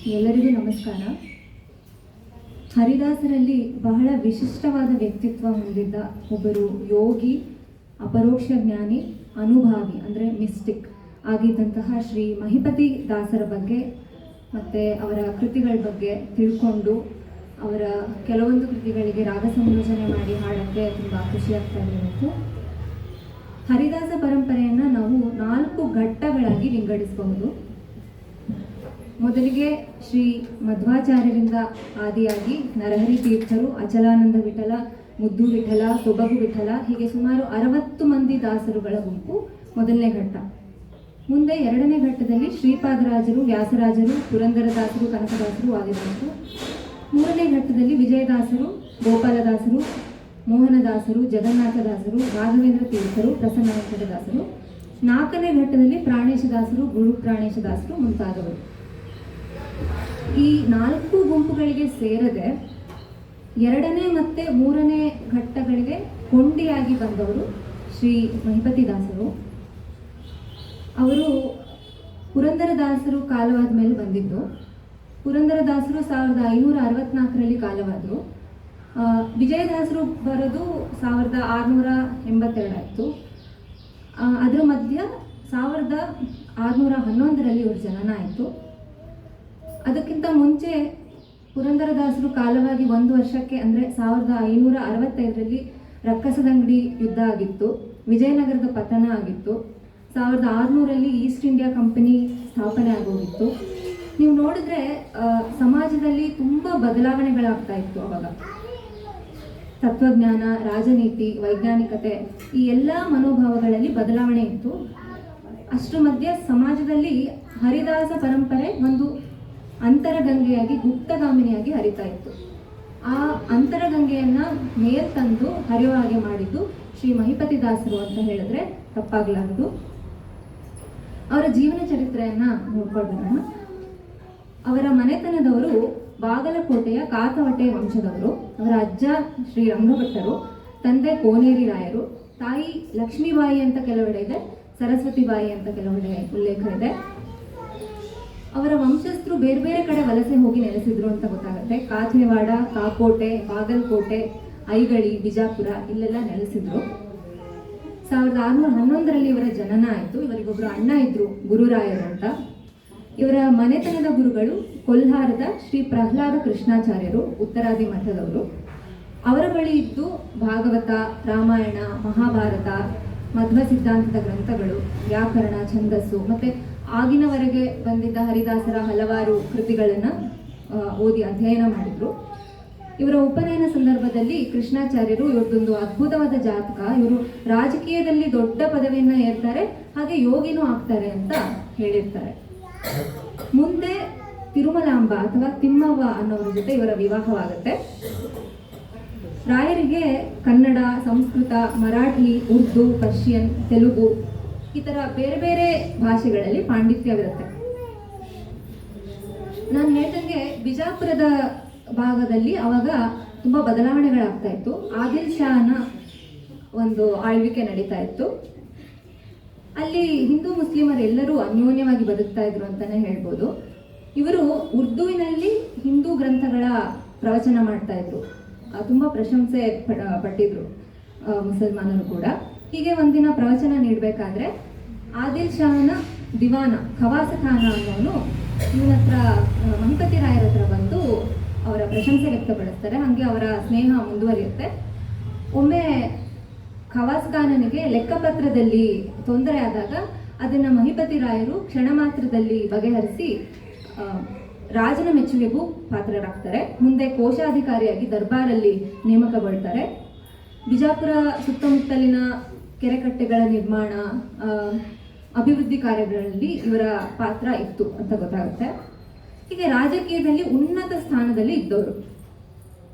ಎಲ್ಲರಿಗೂ ನಮಸ್ಕಾರ. ಹರಿದಾಸರಲ್ಲಿ ಬಹಳ ವಿಶಿಷ್ಟವಾದ ವ್ಯಕ್ತಿತ್ವ ಹೊಂದಿದ್ದ ಒಬ್ಬರು ಯೋಗಿ, ಅಪರೋಕ್ಷ ಜ್ಞಾನಿ, ಅನುಭಾವಿ ಅಂದರೆ ಮಿಸ್ಟಿಕ್ ಆಗಿದ್ದಂತಹ ಶ್ರೀ ಮಹಿಪತಿ ದಾಸರ ಬಗ್ಗೆ ಮತ್ತು ಅವರ ಕೃತಿಗಳ ಬಗ್ಗೆ ತಿಳ್ಕೊಂಡು ಅವರ ಕೆಲವೊಂದು ಕೃತಿಗಳಿಗೆ ರಾಗ ಸಂಯೋಜನೆ ಮಾಡಿ ಹಾಡೋಕ್ಕೆ ತುಂಬ ಖುಷಿಯಾಗ್ತಾ ಇದೆ. ಇವತ್ತು ಹರಿದಾಸ ಪರಂಪರೆಯನ್ನು ನಾವು 4 ಘಟ್ಟಗಳಾಗಿ ವಿಂಗಡಿಸಬಹುದು. ಮೊದಲಿಗೆ ಶ್ರೀ ಮಧ್ವಾಚಾರ್ಯರಿಂದ ಆದಿಯಾಗಿ ನರಹರಿ ತೀರ್ಥರು, ಅಚಲಾನಂದ ವಿಠಲ, ಮುದ್ದು ವಿಠಲ, ಸೊಬಗು ವಿಠಲ, ಹೀಗೆ ಸುಮಾರು 60 ಮಂದಿ ದಾಸರುಗಳ ಗುಂಪು ಮೊದಲನೇ ಘಟ್ಟ. ಮುಂದೆ 2ನೇ ಘಟ್ಟದಲ್ಲಿ ಶ್ರೀಪಾದರಾಜರು, ವ್ಯಾಸರಾಜರು, ಪುರಂದರದಾಸರು, ಕನಕದಾಸರು ಆಗಿದ್ದರು. 3ನೇ ಘಟ್ಟದಲ್ಲಿ ವಿಜಯದಾಸರು, ಗೋಪಾಲದಾಸರು, ಮೋಹನದಾಸರು, ಜಗನ್ನಾಥದಾಸರು, ರಾಘವೇಂದ್ರ ತೀರ್ಥರು, ಪ್ರಸನ್ನಾನಂದದಾಸರು. 4ನೇ ಘಟ್ಟದಲ್ಲಿ ಪ್ರಾಣೇಶದಾಸರು, ಗುರು ಪ್ರಾಣೇಶದಾಸರು ಮುಂತಾದವರು. ಈ 4 ಗುಂಪುಗಳಿಗೆ ಸೇರದೆ 2ನೇ ಮತ್ತು 3ನೇ ಘಟ್ಟಗಳಿಗೆ ಕೊಂಡಿಯಾಗಿ ಬಂದವರು ಶ್ರೀ ಮಹಿಪತಿ ದಾಸರು. ಅವರು ಪುರಂದರದಾಸರು ಕಾಲವಾದ ಮೇಲೆ ಬಂದಿದ್ದು. ಪುರಂದರದಾಸರು 1564ರಲ್ಲಿ ಕಾಲವಾದರು. ವಿಜಯದಾಸರು ಬರೋದು 1682 ಆಯಿತು. ಅದರ ಮಧ್ಯ 1611ರಲ್ಲಿ ಇವ್ರ ಜನನ ಆಯಿತು. ಅದಕ್ಕಿಂತ ಮುಂಚೆ ಪುರಂದರದಾಸರು ಕಾಲವಾಗಿ 1 ವರ್ಷಕ್ಕೆ ಅಂದರೆ 1565ರಲ್ಲಿ ರಕ್ಕಸದಂಗಡಿ ಯುದ್ಧ ಆಗಿತ್ತು. ವಿಜಯನಗರದ ಪತನ ಆಗಿತ್ತು. 1600ರಲ್ಲಿ ಈಸ್ಟ್ ಇಂಡಿಯಾ ಕಂಪನಿ ಸ್ಥಾಪನೆ ಆಗೋಗಿತ್ತು. ನೀವು ನೋಡಿದ್ರೆ ಸಮಾಜದಲ್ಲಿ ತುಂಬ ಬದಲಾವಣೆಗಳಾಗ್ತಾ ಇತ್ತು. ಅವಾಗ ತತ್ವಜ್ಞಾನ, ರಾಜನೀತಿ, ವೈಜ್ಞಾನಿಕತೆ ಈ ಎಲ್ಲ ಮನೋಭಾವಗಳಲ್ಲಿ ಬದಲಾವಣೆ ಇತ್ತು. ಅಷ್ಟರ ಮಧ್ಯೆ ಸಮಾಜದಲ್ಲಿ ಹರಿದಾಸ ಪರಂಪರೆ ಒಂದು ಅಂತರಗಂಗೆಯಾಗಿ, ಗುಪ್ತಗಾಮಿನಿಯಾಗಿ ಹರಿತಾ ಇತ್ತು. ಆ ಅಂತರಗಂಗೆಯನ್ನು ಮೇಲ್ ತಂದು ಹರಿಯುವ ಹಾಗೆ ಮಾಡಿದ್ದು ಶ್ರೀ ಮಹಿಪತಿ ದಾಸರು ಅಂತ ಹೇಳಿದ್ರೆ ತಪ್ಪಾಗಲಾರದು. ಅವರ ಜೀವನ ಚರಿತ್ರೆಯನ್ನು ನೋಡ್ಕೊಳ್ಬೋಣ. ಅವರ ಮನೆತನದವರು ಬಾಗಲಕೋಟೆಯ ಕಾತವಟೆ ವಂಶದವರು. ಅವರ ಅಜ್ಜ ಶ್ರೀ ರಂಗಭಟ್ಟರು, ತಂದೆ ಕೋನೇರಿ ರಾಯರು, ತಾಯಿ ಲಕ್ಷ್ಮೀಬಾಯಿ ಅಂತ ಕೆಲವೆಡೆ ಇದೆ, ಸರಸ್ವತಿಬಾಯಿ ಅಂತ ಕೆಲವೆಡೆ ಉಲ್ಲೇಖ ಇದೆ. ಅವರ ವಂಶಸ್ಥರು ಬೇರೆ ಬೇರೆ ಕಡೆ ವಲಸೆ ಹೋಗಿ ನೆಲೆಸಿದ್ರು ಅಂತ ಗೊತ್ತಾಗುತ್ತೆ. ಕಾಥೇವಾಡ, ಕಾಕೋಟೆ, ಬಾಗಲಕೋಟೆ, ಐಗಳಿ, ಬಿಜಾಪುರ ಇಲ್ಲೆಲ್ಲ ನೆಲೆಸಿದ್ರು. 1611ರಲ್ಲಿ ಇವರ ಜನನ ಆಯಿತು. ಇವರಿಗೊಬ್ಬರು ಅಣ್ಣ ಇದ್ರು, ಗುರುರಾಯರು ಅಂತ. ಇವರ ಮನೆತನದ ಗುರುಗಳು ಕೊಲ್ಹಾರದ ಶ್ರೀ ಪ್ರಹ್ಲಾದ ಕೃಷ್ಣಾಚಾರ್ಯರು, ಉತ್ತರಾದಿ ಮಠದವರು. ಅವರ ಬಳಿ ಇದ್ದು ಭಾಗವತ, ರಾಮಾಯಣ, ಮಹಾಭಾರತ, ಮಧ್ವ ಸಿದ್ಧಾಂತದ ಗ್ರಂಥಗಳು, ವ್ಯಾಕರಣ, ಛಂದಸ್ಸು ಮತ್ತು ಆಗಿನವರೆಗೆ ಬಂದಿದ್ದ ಹರಿದಾಸರ ಹಲವಾರು ಕೃತಿಗಳನ್ನು ಓದಿ ಅಧ್ಯಯನ ಮಾಡಿದರು. ಇವರ ಉಪನಯನ ಸಂದರ್ಭದಲ್ಲಿ ಕೃಷ್ಣಾಚಾರ್ಯರು ಇವ್ರದ್ದೊಂದು ಅದ್ಭುತವಾದ ಜಾತಕ, ಇವರು ರಾಜಕೀಯದಲ್ಲಿ ದೊಡ್ಡ ಪದವಿಯನ್ನು ಏರ್ತಾರೆ, ಹಾಗೆ ಯೋಗಿನೂ ಆಗ್ತಾರೆ ಅಂತ ಹೇಳಿರ್ತಾರೆ. ಮುಂದೆ ತಿರುಮಲಾಂಬ ಅಥವಾ ತಿಮ್ಮವ್ವ ಅನ್ನೋರ ಜೊತೆ ಇವರ ವಿವಾಹವಾಗುತ್ತೆ. ರಾಯರಿಗೆ ಕನ್ನಡ, ಸಂಸ್ಕೃತ, ಮರಾಠಿ, ಉರ್ದು, ಪರ್ಷಿಯನ್, ತೆಲುಗು ಈ ಥರ ಬೇರೆ ಬೇರೆ ಭಾಷೆಗಳಲ್ಲಿ ಪಾಂಡಿತ್ಯವಿರುತ್ತೆ. ನಾನು ಹೇಳ್ದಂಗೆ ಬಿಜಾಪುರದ ಭಾಗದಲ್ಲಿ ಅವಾಗ ತುಂಬ ಬದಲಾವಣೆಗಳಾಗ್ತಾ ಇತ್ತು. ಆದಿಲ್ ಶಾಹನ ಒಂದು ಆಳ್ವಿಕೆ ನಡೀತಾ ಇತ್ತು. ಅಲ್ಲಿ ಹಿಂದೂ ಮುಸ್ಲಿಮರೆಲ್ಲರೂ ಅನ್ಯೋನ್ಯವಾಗಿ ಬದುಕ್ತಾ ಇದ್ರು ಅಂತಲೇ ಹೇಳ್ಬೋದು. ಇವರು ಉರ್ದುವಿನಲ್ಲಿ ಹಿಂದೂ ಗ್ರಂಥಗಳ ಪ್ರವಚನ ಮಾಡ್ತಾ ಇದ್ರು. ತುಂಬ ಪ್ರಶಂಸೆ ಪಟ್ಟಿದ್ರು ಮುಸಲ್ಮಾನರು ಕೂಡ. ಹೀಗೆ ಒಂದಿನ ಪ್ರವಚನ ನೀಡಬೇಕಾದ್ರೆ ಆದಿಲ್ ಶಾಹನ ದಿವಾನ ಖವಾಸ ಖಾನ ಅನ್ನೋನು ಇವನ ಹತ್ರ, ಮಹಿಪತಿ ರಾಯರ ಹತ್ರ ಬಂದು ಅವರ ಪ್ರಶಂಸೆ ವ್ಯಕ್ತಪಡಿಸ್ತಾರೆ. ಹಾಗೆ ಅವರ ಸ್ನೇಹ ಮುಂದುವರಿಯುತ್ತೆ. ಒಮ್ಮೆ ಖವಾಸ್ ಖಾನನಿಗೆ ಲೆಕ್ಕಪತ್ರದಲ್ಲಿ ತೊಂದರೆ ಆದಾಗ ಅದನ್ನು ಮಹಿಪತಿ ರಾಯರು ಕ್ಷಣ ಮಾತ್ರದಲ್ಲಿ ಬಗೆಹರಿಸಿ ರಾಜನ ಮೆಚ್ಚುಗೆಗೂ ಪಾತ್ರರಾಗ್ತಾರೆ. ಮುಂದೆ ಕೋಶಾಧಿಕಾರಿಯಾಗಿ ದರ್ಬಾರಲ್ಲಿ ನೇಮಕಗೊಳ್ತಾರೆ. ಬಿಜಾಪುರ ಸುತ್ತಮುತ್ತಲಿನ ಕೆರೆಕಟ್ಟೆಗಳ ನಿರ್ಮಾಣ, ಅಭಿವೃದ್ಧಿ ಕಾರ್ಯಗಳಲ್ಲಿ ಇವರ ಪಾತ್ರ ಇತ್ತು ಅಂತ ಗೊತ್ತಾಗುತ್ತೆ. ಹೀಗೆ ರಾಜಕೀಯದಲ್ಲಿ ಉನ್ನತ ಸ್ಥಾನದಲ್ಲಿ ಇದ್ದವರು.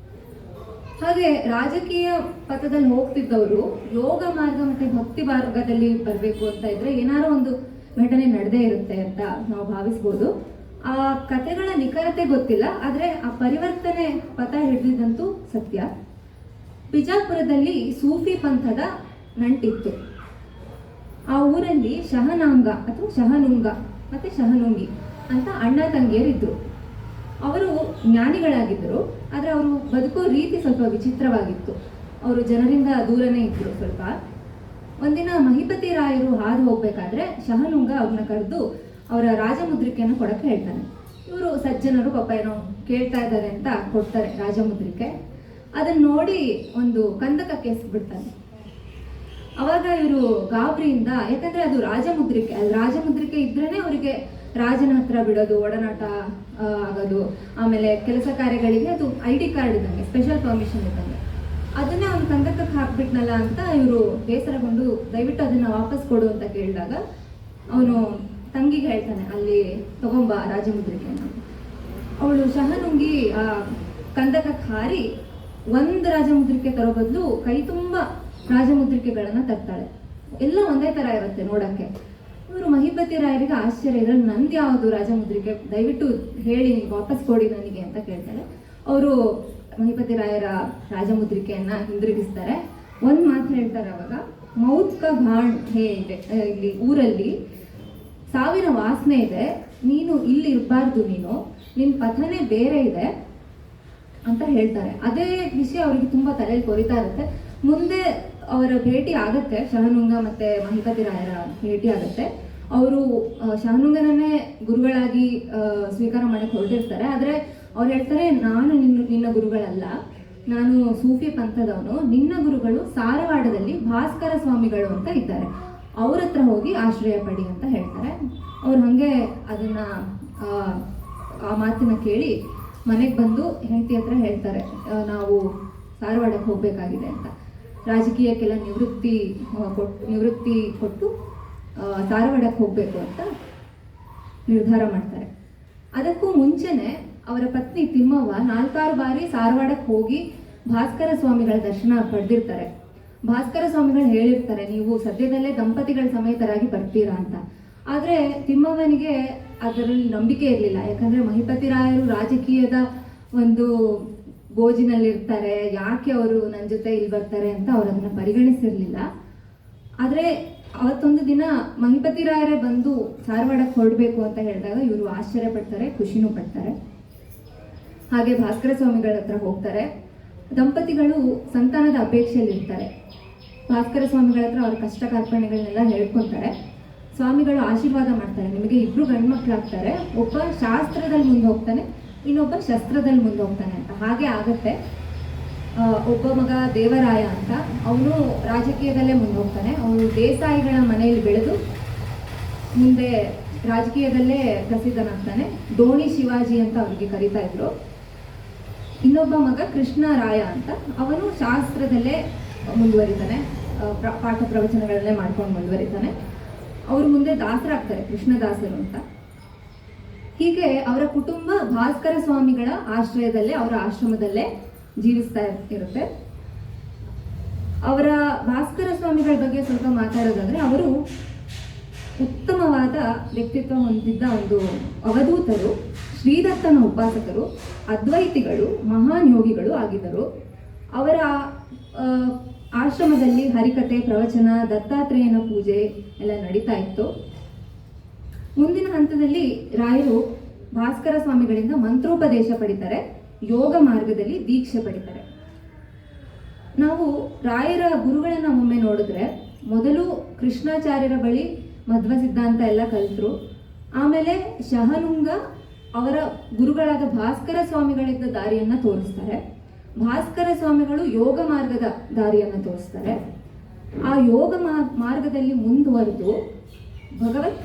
ಹಾಗೆ ರಾಜಕೀಯ ಪಥದಲ್ಲಿ ಹೋಗ್ತಿದ್ದವರು ಯೋಗ ಮಾರ್ಗ ಮತ್ತು ಭಕ್ತಿ ಮಾರ್ಗದಲ್ಲಿ ಬರಬೇಕು ಅಂತ ಇದ್ರೆ ಏನಾರೋ ಒಂದು ಘಟನೆ ನಡೆದೇ ಇರುತ್ತೆ ಅಂತ ನಾವು ಭಾವಿಸ್ಬೋದು. ಆ ಕಥೆಗಳ ನಿಖರತೆ ಗೊತ್ತಿಲ್ಲ, ಆದರೆ ಆ ಪರಿವರ್ತನೆ ಪಥ ಹಿಡಿದಿದ್ದಂತೂ ಸತ್ಯ. ಬಿಜಾಪುರದಲ್ಲಿ ಸೂಫಿ ಪಂಥದ ನಂಟಿತ್ತು. ಆ ಊರಲ್ಲಿ ಶಹನಾಂಗ ಅಥವಾ ಶಹನುಂಗ ಮತ್ತು ಶಹನುಂಗಿ ಅಂತ ಅಣ್ಣ ತಂಗಿಯರಿದ್ರು. ಅವರು ಜ್ಞಾನಿಗಳಾಗಿದ್ದರು, ಆದರೆ ಅವರು ಬದುಕೋ ರೀತಿ ಸ್ವಲ್ಪ ವಿಚಿತ್ರವಾಗಿತ್ತು. ಅವರು ಜನರಿಂದ ದೂರನೇ ಇದ್ದರು ಸ್ವಲ್ಪ. ಒಂದಿನ ಮಹಿಪತಿ ರಾಯರು ಹಾದು ಹೋಗ್ಬೇಕಾದ್ರೆ ಶಹನುಂಗ ಅವ್ರನ್ನ ಕರೆದು ಅವರ ರಾಜಮುದ್ರಿಕೆಯನ್ನು ಕೊಡಕ್ಕೆ ಹೇಳ್ತಾನೆ. ಇವರು ಸಜ್ಜನರು ಪಾಪ ಏನೋ ಕೇಳ್ತಾ ಇದ್ದಾರೆ ಅಂತ ಕೊಡ್ತಾರೆ ರಾಜಮುದ್ರಿಕೆ. ಅದನ್ನ ನೋಡಿ ಒಂದು ಕಂದಕಕ್ಕೆ ಎಸ್ಬಿಡ್ತಾನೆ. ಅವಾಗ ಇವರು ಗಾಬರಿಯಿಂದ, ಯಾಕಂದ್ರೆ ಅದು ರಾಜಮುದ್ರಿಕೆ, ಅದು ರಾಜಮುದ್ರಿಕೆ ಇದ್ರೇನೆ ಅವರಿಗೆ ರಾಜನ ಹತ್ರ ಬಿಡೋದು, ಒಡನಾಟ ಆಗೋದು, ಆಮೇಲೆ ಕೆಲಸ ಕಾರ್ಯಗಳಿಗೆ ಅದು ID ಕಾರ್ಡ್ ಇದ್ದಂಗೆ, ಸ್ಪೆಷಲ್ ಪರ್ಮಿಷನ್ ಇದ್ದಂಗೆ. ಅದನ್ನೇ ಅವ್ನು ಕಂದಕಕ್ಕೆ ಹಾಕ್ಬಿಟ್ನಲ್ಲ ಅಂತ ಇವರು ಬೇಸರಗೊಂಡು ದಯವಿಟ್ಟು ಅದನ್ನ ವಾಪಸ್ ಕೊಡು ಅಂತ ಕೇಳಿದಾಗ ಅವನು ತಂಗಿಗೆ ಹೇಳ್ತಾನೆ, ಅಲ್ಲಿ ತಗೊಂಬ ರಾಜಮುದ್ರಿಕೆಯನ್ನು. ಅವಳು ಶಹನುಂಗಿ ಆ ಕಂದಕಕ್ಕೆ ಹಾರಿ ಒಂದು ರಾಜಮುದ್ರಿಕೆ ತರೋ ಬದಲು ಕೈ ತುಂಬ ರಾಜಮುದ್ರಿಕೆಗಳನ್ನ ತರ್ತಾಳೆ. ಎಲ್ಲ ಒಂದೇ ತರ ಇರುತ್ತೆ ನೋಡಕ್ಕೆ. ಇವರು ಮಹಿಪತಿ ರಾಯರಿಗೆ ಆಶ್ಚರ್ಯ, ಇದ್ರಲ್ಲಿ ನಂದು ಯಾವುದು ರಾಜಮುದ್ರಿಕೆ, ದಯವಿಟ್ಟು ಹೇಳಿ ವಾಪಸ್ ಕೊಡಿ ನನಗೆ ಅಂತ ಕೇಳ್ತಾರೆ. ಅವರು ಮಹಿಪತಿ ರಾಯರ ರಾಜಮುದ್ರಿಕೆಯನ್ನ ಹಿಂದಿರುಗಿಸ್ತಾರೆ. ಒಂದ್ ಮಾತು ಹೇಳ್ತಾರೆ ಅವಾಗ, ಮೌತ್ ಕಾ ಘಾಣ್ ಹೇ ಇದೆ, ಇಲ್ಲಿ ಊರಲ್ಲಿ ಸಾವಿನ ವಾಸನೆ ಇದೆ, ನೀನು ಇಲ್ಲಿ ಇರಬಾರ್ದು, ನಿನ್ನ ಪಥನೇ ಬೇರೆ ಇದೆ ಅಂತ ಹೇಳ್ತಾರೆ. ಅದೇ ವಿಷಯ ಅವರಿಗೆ ತುಂಬಾ ತಲೆಯಲ್ಲಿ ಕೊರಿತಾ ಇರುತ್ತೆ. ಮುಂದೆ ಅವರ ಭೇಟಿ ಆಗತ್ತೆ, ಶಹನುಂಗ ಮತ್ತೆ ಮಹಿಪತಿ ರಾಯರ ಭೇಟಿ ಆಗತ್ತೆ. ಅವರು ಶಹನುಂಗನನ್ನೇ ಗುರುಗಳಾಗಿ ಸ್ವೀಕಾರ ಮಾಡಕ್ಕೆ ಹೊರಟಿರ್ತಾರೆ. ಆದ್ರೆ ಅವ್ರು ಹೇಳ್ತಾರೆ, ನಾನು ನಿನ್ನ ಗುರುಗಳಲ್ಲ, ನಾನು ಸೂಫಿ ಪಂಥದವನು, ನಿನ್ನ ಗುರುಗಳು ಸಾರವಾಡದಲ್ಲಿ ಭಾಸ್ಕರ ಸ್ವಾಮಿಗಳು ಅಂತ ಇದ್ದಾರೆ, ಅವ್ರ ಹತ್ರ ಹೋಗಿ ಆಶ್ರಯ ಪಡಿ ಅಂತ ಹೇಳ್ತಾರೆ. ಅವ್ರು ಹಾಗೆ ಅದನ್ನ ಆ ಮಾತನ್ನ ಕೇಳಿ ಮನೆಗೆ ಬಂದು ಹೆಂಡತಿ ಹತ್ರ ಹೇಳ್ತಾರೆ, ನಾವು ಸಾರವಾಡಕ್ಕೆ ಹೋಗ್ಬೇಕಾಗಿದೆ ಅಂತ. ರಾಜಕೀಯಕ್ಕೆಲ್ಲ ನಿವೃತ್ತಿ ಕೊಟ್ಟು ಸಾರವಾಡಕ್ಕೆ ಹೋಗ್ಬೇಕು ಅಂತ ನಿರ್ಧಾರ ಮಾಡ್ತಾರೆ. ಅದಕ್ಕೂ ಮುಂಚೆನೆ ಅವರ ಪತ್ನಿ ತಿಮ್ಮವ್ವ 4-6 ಬಾರಿ ಸಾರವಾಡಕ್ಕೆ ಹೋಗಿ ಭಾಸ್ಕರ ಸ್ವಾಮಿಗಳ ದರ್ಶನ ಪಡೆದಿರ್ತಾರೆ. ಭಾಸ್ಕರ ಸ್ವಾಮಿಗಳು ಹೇಳಿರ್ತಾರೆ, ನೀವು ಸದ್ಯದಲ್ಲೇ ದಂಪತಿಗಳ ಸಮೇತರಾಗಿ ಬರ್ತೀರಾ ಅಂತ. ಆದ್ರೆ ತಿಮ್ಮವ್ವನಿಗೆ ಅದರಲ್ಲಿ ನಂಬಿಕೆ ಇರಲಿಲ್ಲ. ಯಾಕಂದ್ರೆ ಮಹಿಪತಿ ರಾಯರು ರಾಜಕೀಯದ ಒಂದು ಗೋಜಿನಲ್ಲಿರ್ತಾರೆ, ಯಾಕೆ ಅವರು ನನ್ನ ಜೊತೆ ಇಲ್ಲಿ ಬರ್ತಾರೆ ಅಂತ ಅವ್ರು ಅದನ್ನ ಪರಿಗಣಿಸಿರ್ಲಿಲ್ಲ. ಆದ್ರೆ ಅವತ್ತೊಂದು ದಿನ ಮಹಿಪತಿ ರಾಯರೇ ಬಂದು ಸಾರವಾಡಕ್ಕೆ ಹೊರಡಬೇಕು ಅಂತ ಹೇಳಿದಾಗ ಇವರು ಆಶ್ಚರ್ಯ ಪಡ್ತಾರೆ, ಖುಷಿನೂ ಪಡ್ತಾರೆ. ಹಾಗೆ ಭಾಸ್ಕರ ಸ್ವಾಮಿಗಳ ಹತ್ರ ಹೋಗ್ತಾರೆ. ದಂಪತಿಗಳು ಸಂತಾನದ ಅಪೇಕ್ಷೆಯಲ್ಲಿ ಇರ್ತಾರೆ. ಭಾಸ್ಕರ ಸ್ವಾಮಿಗಳ ಹತ್ರ ಅವ್ರ ಕಷ್ಟ ಕಾರ್ಪಣ್ಯಗಳನ್ನೆಲ್ಲ ಹೇಳ್ಕೊಂತಾರೆ. ಸ್ವಾಮಿಗಳು ಆಶೀರ್ವಾದ ಮಾಡ್ತಾರೆ, ನಿಮಗೆ 2 ಗಂಡು ಮಕ್ಕಳಾಗ್ತಾರೆ, ಒಬ್ಬ ಶಾಸ್ತ್ರದಲ್ಲಿ ಮುಂದೆ ಹೋಗ್ತಾನೆ, ಇನ್ನೊಬ್ಬ ಶಸ್ತ್ರದಲ್ಲಿ ಮುಂದೆ ಹೋಗ್ತಾನೆ ಅಂತ. ಹಾಗೆ ಆಗತ್ತೆ. ಒಬ್ಬ ಮಗ ದೇವರಾಯ ಅಂತ, ಅವನು ರಾಜಕೀಯದಲ್ಲೇ ಮುಂದೆ ಹೋಗ್ತಾನೆ. ಅವನು ದೇಸಾಯಿಗಳ ಮನೆಯಲ್ಲಿ ಬೆಳೆದು ಮುಂದೆ ರಾಜಕೀಯದಲ್ಲೇ ಪ್ರಸಿದ್ಧನಾಗ್ತಾನೆ. ಡೋಣಿ ಶಿವಾಜಿ ಅಂತ ಅವರಿಗೆ ಕರೀತಾ ಇದ್ರು. ಇನ್ನೊಬ್ಬ ಮಗ ಕೃಷ್ಣ ರಾಯ ಅಂತ, ಅವನು ಶಾಸ್ತ್ರದಲ್ಲೇ ಮುಂದುವರಿತಾನೆ, ಪಾಠ ಪ್ರವಚನಗಳನ್ನೇ ಮಾಡ್ಕೊಂಡು ಮುಂದುವರಿತಾನೆ. ಅವರು ಮುಂದೆ ದಾಸರಾಗ್ತಾರೆ, ಕೃಷ್ಣದಾಸರು ಅಂತ. ಹೀಗೆ ಅವರ ಕುಟುಂಬ ಭಾಸ್ಕರ ಸ್ವಾಮಿಗಳ ಆಶ್ರಯದಲ್ಲೇ, ಅವರ ಆಶ್ರಮದಲ್ಲೇ ಜೀವಿಸ್ತಾ ಇರುತ್ತೆ. ಅವರ ಭಾಸ್ಕರ ಸ್ವಾಮಿಗಳ ಬಗ್ಗೆ ಸ್ವಲ್ಪ ಮಾತಾಡೋದಾದ್ರೆ, ಅವರು ಉತ್ತಮವಾದ ವ್ಯಕ್ತಿತ್ವ ಹೊಂದಿದ್ದ ಒಂದು ಅವಧೂತರು, ಶ್ರೀದತ್ತನ ಉಪಾಸಕರು, ಅದ್ವೈತಿಗಳು, ಮಹಾನ್ ಯೋಗಿಗಳು ಆಗಿದ್ದರು. ಅವರ ಆಶ್ರಮದಲ್ಲಿ ಹರಿಕತೆ, ಪ್ರವಚನ, ದತ್ತಾತ್ರೇಯನ ಪೂಜೆ ಎಲ್ಲ ನಡೀತಾ ಇತ್ತು. ಮುಂದಿನ ಹಂತದಲ್ಲಿ ರಾಯರು ಭಾಸ್ಕರ ಸ್ವಾಮಿಗಳಿಂದ ಮಂತ್ರೋಪದೇಶ ಪಡಿತಾರೆ, ಯೋಗ ಮಾರ್ಗದಲ್ಲಿ ದೀಕ್ಷೆ ಪಡಿತಾರೆ. ನಾವು ರಾಯರ ಗುರುಗಳನ್ನ ಒಮ್ಮೆ ನೋಡಿದ್ರೆ, ಮೊದಲು ಕೃಷ್ಣಾಚಾರ್ಯರ ಬಳಿ ಮಧ್ವ ಸಿದ್ಧಾಂತ ಎಲ್ಲ ಕಲಿತರು. ಆಮೇಲೆ ಶಹನುಂಗ ಅವರ ಗುರುಗಳಾದ ಭಾಸ್ಕರ ಸ್ವಾಮಿಗಳಿದ್ದ ದಾರಿಯನ್ನ ತೋರಿಸ್ತಾರೆ. ಭಾಸ್ಕರ ಸ್ವಾಮಿಗಳು ಯೋಗ ಮಾರ್ಗದ ದಾರಿಯನ್ನ ತೋರಿಸ್ತಾರೆ. ಆ ಯೋಗ ಮಾರ್ಗದಲ್ಲಿ ಮುಂದುವರೆದು ಭಗವತ್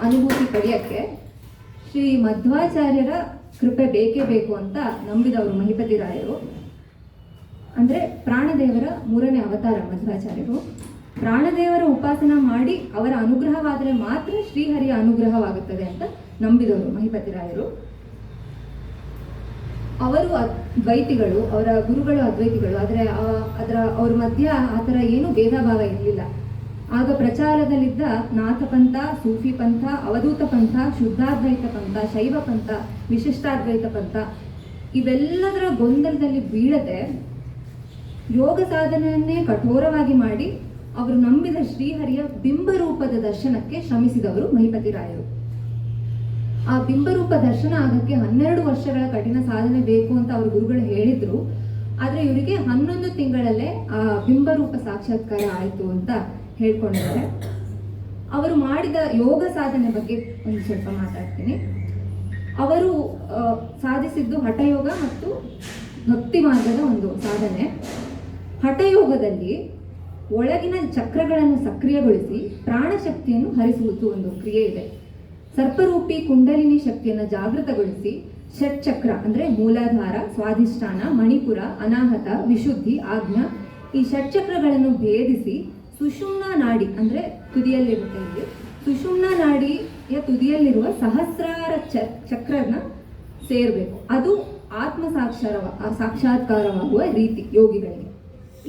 ಅನುಭೂತಿ ಪಡೆಯಕ್ಕೆ ಶ್ರೀ ಮಧ್ವಾಚಾರ್ಯರ ಕೃಪೆ ಬೇಕೇ ಬೇಕು ಅಂತ ನಂಬಿದವರು ಮಹಿಪತಿ ರಾಯರು. ಅಂದ್ರೆ ಪ್ರಾಣದೇವರ 3ನೇ ಅವತಾರ ಮಧ್ವಾಚಾರ್ಯರು. ಪ್ರಾಣದೇವರ ಉಪಾಸನ ಮಾಡಿ ಅವರ ಅನುಗ್ರಹವಾದರೆ ಮಾತ್ರ ಶ್ರೀಹರಿಯ ಅನುಗ್ರಹವಾಗುತ್ತದೆ ಅಂತ ನಂಬಿದವರು ಮಹಿಪತಿ ರಾಯರು. ಅವರು ಅದ್ವೈತಿಗಳು, ಅವರ ಗುರುಗಳು ಅದ್ವೈತಿಗಳು. ಆದರೆ ಅವ್ರ ಮಧ್ಯ ಆ ಥರ ಏನೂ ಭೇದ ಭಾವ ಇರಲಿಲ್ಲ. ಆಗ ಪ್ರಚಾರದಲ್ಲಿದ್ದ ನಾಥ ಪಂಥ, ಸೂಫಿ ಪಂಥ, ಅವಧೂತ ಪಂಥ, ಶುದ್ಧಾದ್ವೈತ ಪಂಥ, ಶೈವ ಪಂಥ, ವಿಶಿಷ್ಟಾದ್ವೈತ ಪಂಥ, ಇವೆಲ್ಲದರ ಗೊಂದಲದಲ್ಲಿ ಬೀಳದೆ ಯೋಗ ಸಾಧನೆಯನ್ನೇ ಕಠೋರವಾಗಿ ಮಾಡಿ ಅವರು ನಂಬಿದ ಶ್ರೀಹರಿಯ ಬಿಂಬರೂಪದ ದರ್ಶನಕ್ಕೆ ಶ್ರಮಿಸಿದವರು ಮಹಿಪತಿ ರಾಯರು. ಆ ಬಿಂಬರೂಪ ದರ್ಶನ ಆಗಕ್ಕೆ 12 ವರ್ಷಗಳ ಕಠಿಣ ಸಾಧನೆ ಬೇಕು ಅಂತ ಅವ್ರ ಗುರುಗಳು ಹೇಳಿದ್ರು. ಆದ್ರೆ ಇವರಿಗೆ 11 ತಿಂಗಳಲ್ಲೇ ಆ ಬಿಂಬರೂಪ ಸಾಕ್ಷಾತ್ಕಾರ ಆಯಿತು ಅಂತ ಹೇಳ್ಕೊಂಡಿದ್ದಾರೆ. ಅವರು ಮಾಡಿದ ಯೋಗ ಸಾಧನೆ ಬಗ್ಗೆ ಒಂದು ಸ್ವಲ್ಪ ಮಾತಾಡ್ತೀನಿ. ಅವರು ಸಾಧಿಸಿದ್ದು ಹಠಯೋಗ ಮತ್ತು ಭಕ್ತಿ ಮಾರ್ಗದ ಒಂದು ಸಾಧನೆ. ಹಠಯೋಗದಲ್ಲಿ ಒಳಗಿನ ಚಕ್ರಗಳನ್ನು ಸಕ್ರಿಯಗೊಳಿಸಿ ಪ್ರಾಣಶಕ್ತಿಯನ್ನು ಹರಿಸುವುದು ಒಂದು ಕ್ರಿಯೆ ಇದೆ. ಸರ್ಪರೂಪಿ ಕುಂಡಲಿನಿ ಶಕ್ತಿಯನ್ನು ಜಾಗೃತಗೊಳಿಸಿ ಷಟ್ಚಕ್ರ ಅಂದರೆ ಮೂಲಾಧಾರ, ಸ್ವಾಧಿಷ್ಠಾನ, ಮಣಿಪುರ, ಅನಾಹತ, ವಿಶುದ್ಧಿ, ಆಜ್ಞಾ ಈ ಷಟ್ಚಕ್ರಗಳನ್ನು ಭೇದಿಸಿ ಸುಷುಮ್ನಾ ನಾಡಿ ಅಂದರೆ ತುದಿಯಲ್ಲಿರುತ್ತೆ, ಇಲ್ಲಿ ಸುಷುಮ್ನಾ ನಾಡಿಯ ತುದಿಯಲ್ಲಿರುವ ಸಹಸ್ರಾರ ಚಕ್ರನ ಸೇರಬೇಕು. ಅದು ಆತ್ಮ ಸಾಕ್ಷಾತ್ಕಾರವಾಗುವ ರೀತಿ ಯೋಗಿಗಳಿಗೆ.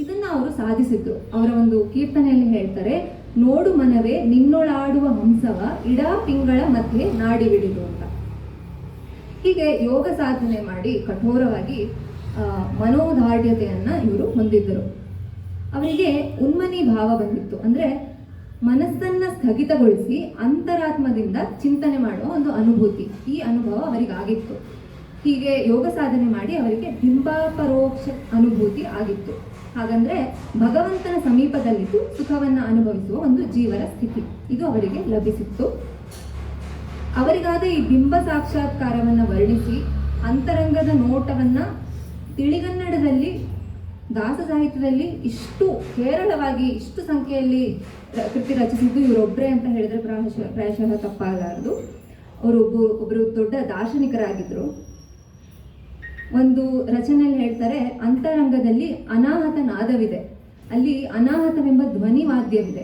ಇದನ್ನ ಅವರು ಸಾಧಿಸಿದ್ರು. ಅವರ ಒಂದು ಕೀರ್ತನೆಯಲ್ಲಿ ಹೇಳ್ತಾರೆ, ನೋಡು ಮನವೇ ನಿನ್ನೊಳಾಡುವ ಹಂಸವ ಇಡಾ ಪಿಂಗಳ ಮಧ್ಯೆ ನಾಡಿಬಿಡಿದು ಅಂತ. ಹೀಗೆ ಯೋಗ ಸಾಧನೆ ಮಾಡಿ ಕಠೋರವಾಗಿ ಮನೋದಾರ್ಢ್ಯತೆಯನ್ನ ಇವರು ಹೊಂದಿದ್ದರು. ಅವರಿಗೆ ಉನ್ಮನಿ ಭಾವ ಬಂದಿತ್ತು, ಅಂದ್ರೆ ಮನಸ್ಸನ್ನ ಸ್ಥಗಿತಗೊಳಿಸಿ ಅಂತರಾತ್ಮದಿಂದ ಚಿಂತನೆ ಮಾಡುವ ಒಂದು ಅನುಭೂತಿ. ಈ ಅನುಭವ ಅವರಿಗಾಗಿತ್ತು. ಹೀಗೆ ಯೋಗ ಸಾಧನೆ ಮಾಡಿ ಅವರಿಗೆ ಬಿಂಬಾಪರೋಕ್ಷ ಅನುಭೂತಿ ಆಗಿತ್ತು. ಹಾಗಂದ್ರೆ ಭಗವಂತನ ಸಮೀಪದಲ್ಲಿದ್ದು ಸುಖವನ್ನ ಅನುಭವಿಸುವ ಒಂದು ಜೀವನ ಸ್ಥಿತಿ ಇದು ಅವರಿಗೆ ಲಭಿಸಿತ್ತು. ಅವರಿಗಾದ ಈ ಬಿಂಬ ಸಾಕ್ಷಾತ್ಕಾರವನ್ನ ವರ್ಣಿಸಿ ಅಂತರಂಗದ ನೋಟವನ್ನ ತಿಳಿಗನ್ನಡದಲ್ಲಿ ದಾಸ ಸಾಹಿತ್ಯದಲ್ಲಿ ಇಷ್ಟು ಹೇರಳವಾಗಿ ಇಷ್ಟು ಸಂಖ್ಯೆಯಲ್ಲಿ ಕೃತಿ ರಚಿಸಿದ್ದು ಇವರೊಬ್ಬರೇ ಅಂತ ಹೇಳಿದ್ರೆ ಪ್ರಾಯಶಃ ತಪ್ಪಾಗಲಾರದು. ಒಬ್ಬರು ದೊಡ್ಡ ದಾರ್ಶನಿಕರಾಗಿದ್ರು. ಒಂದು ರಚನೆಯಲ್ಲಿ ಹೇಳ್ತಾರೆ, ಅಂತರಂಗದಲ್ಲಿ ಅನಾಹತ ನಾದವಿದೆ, ಅಲ್ಲಿ ಅನಾಹತವೆಂಬ ಧ್ವನಿ ವಾದ್ಯವಿದೆ,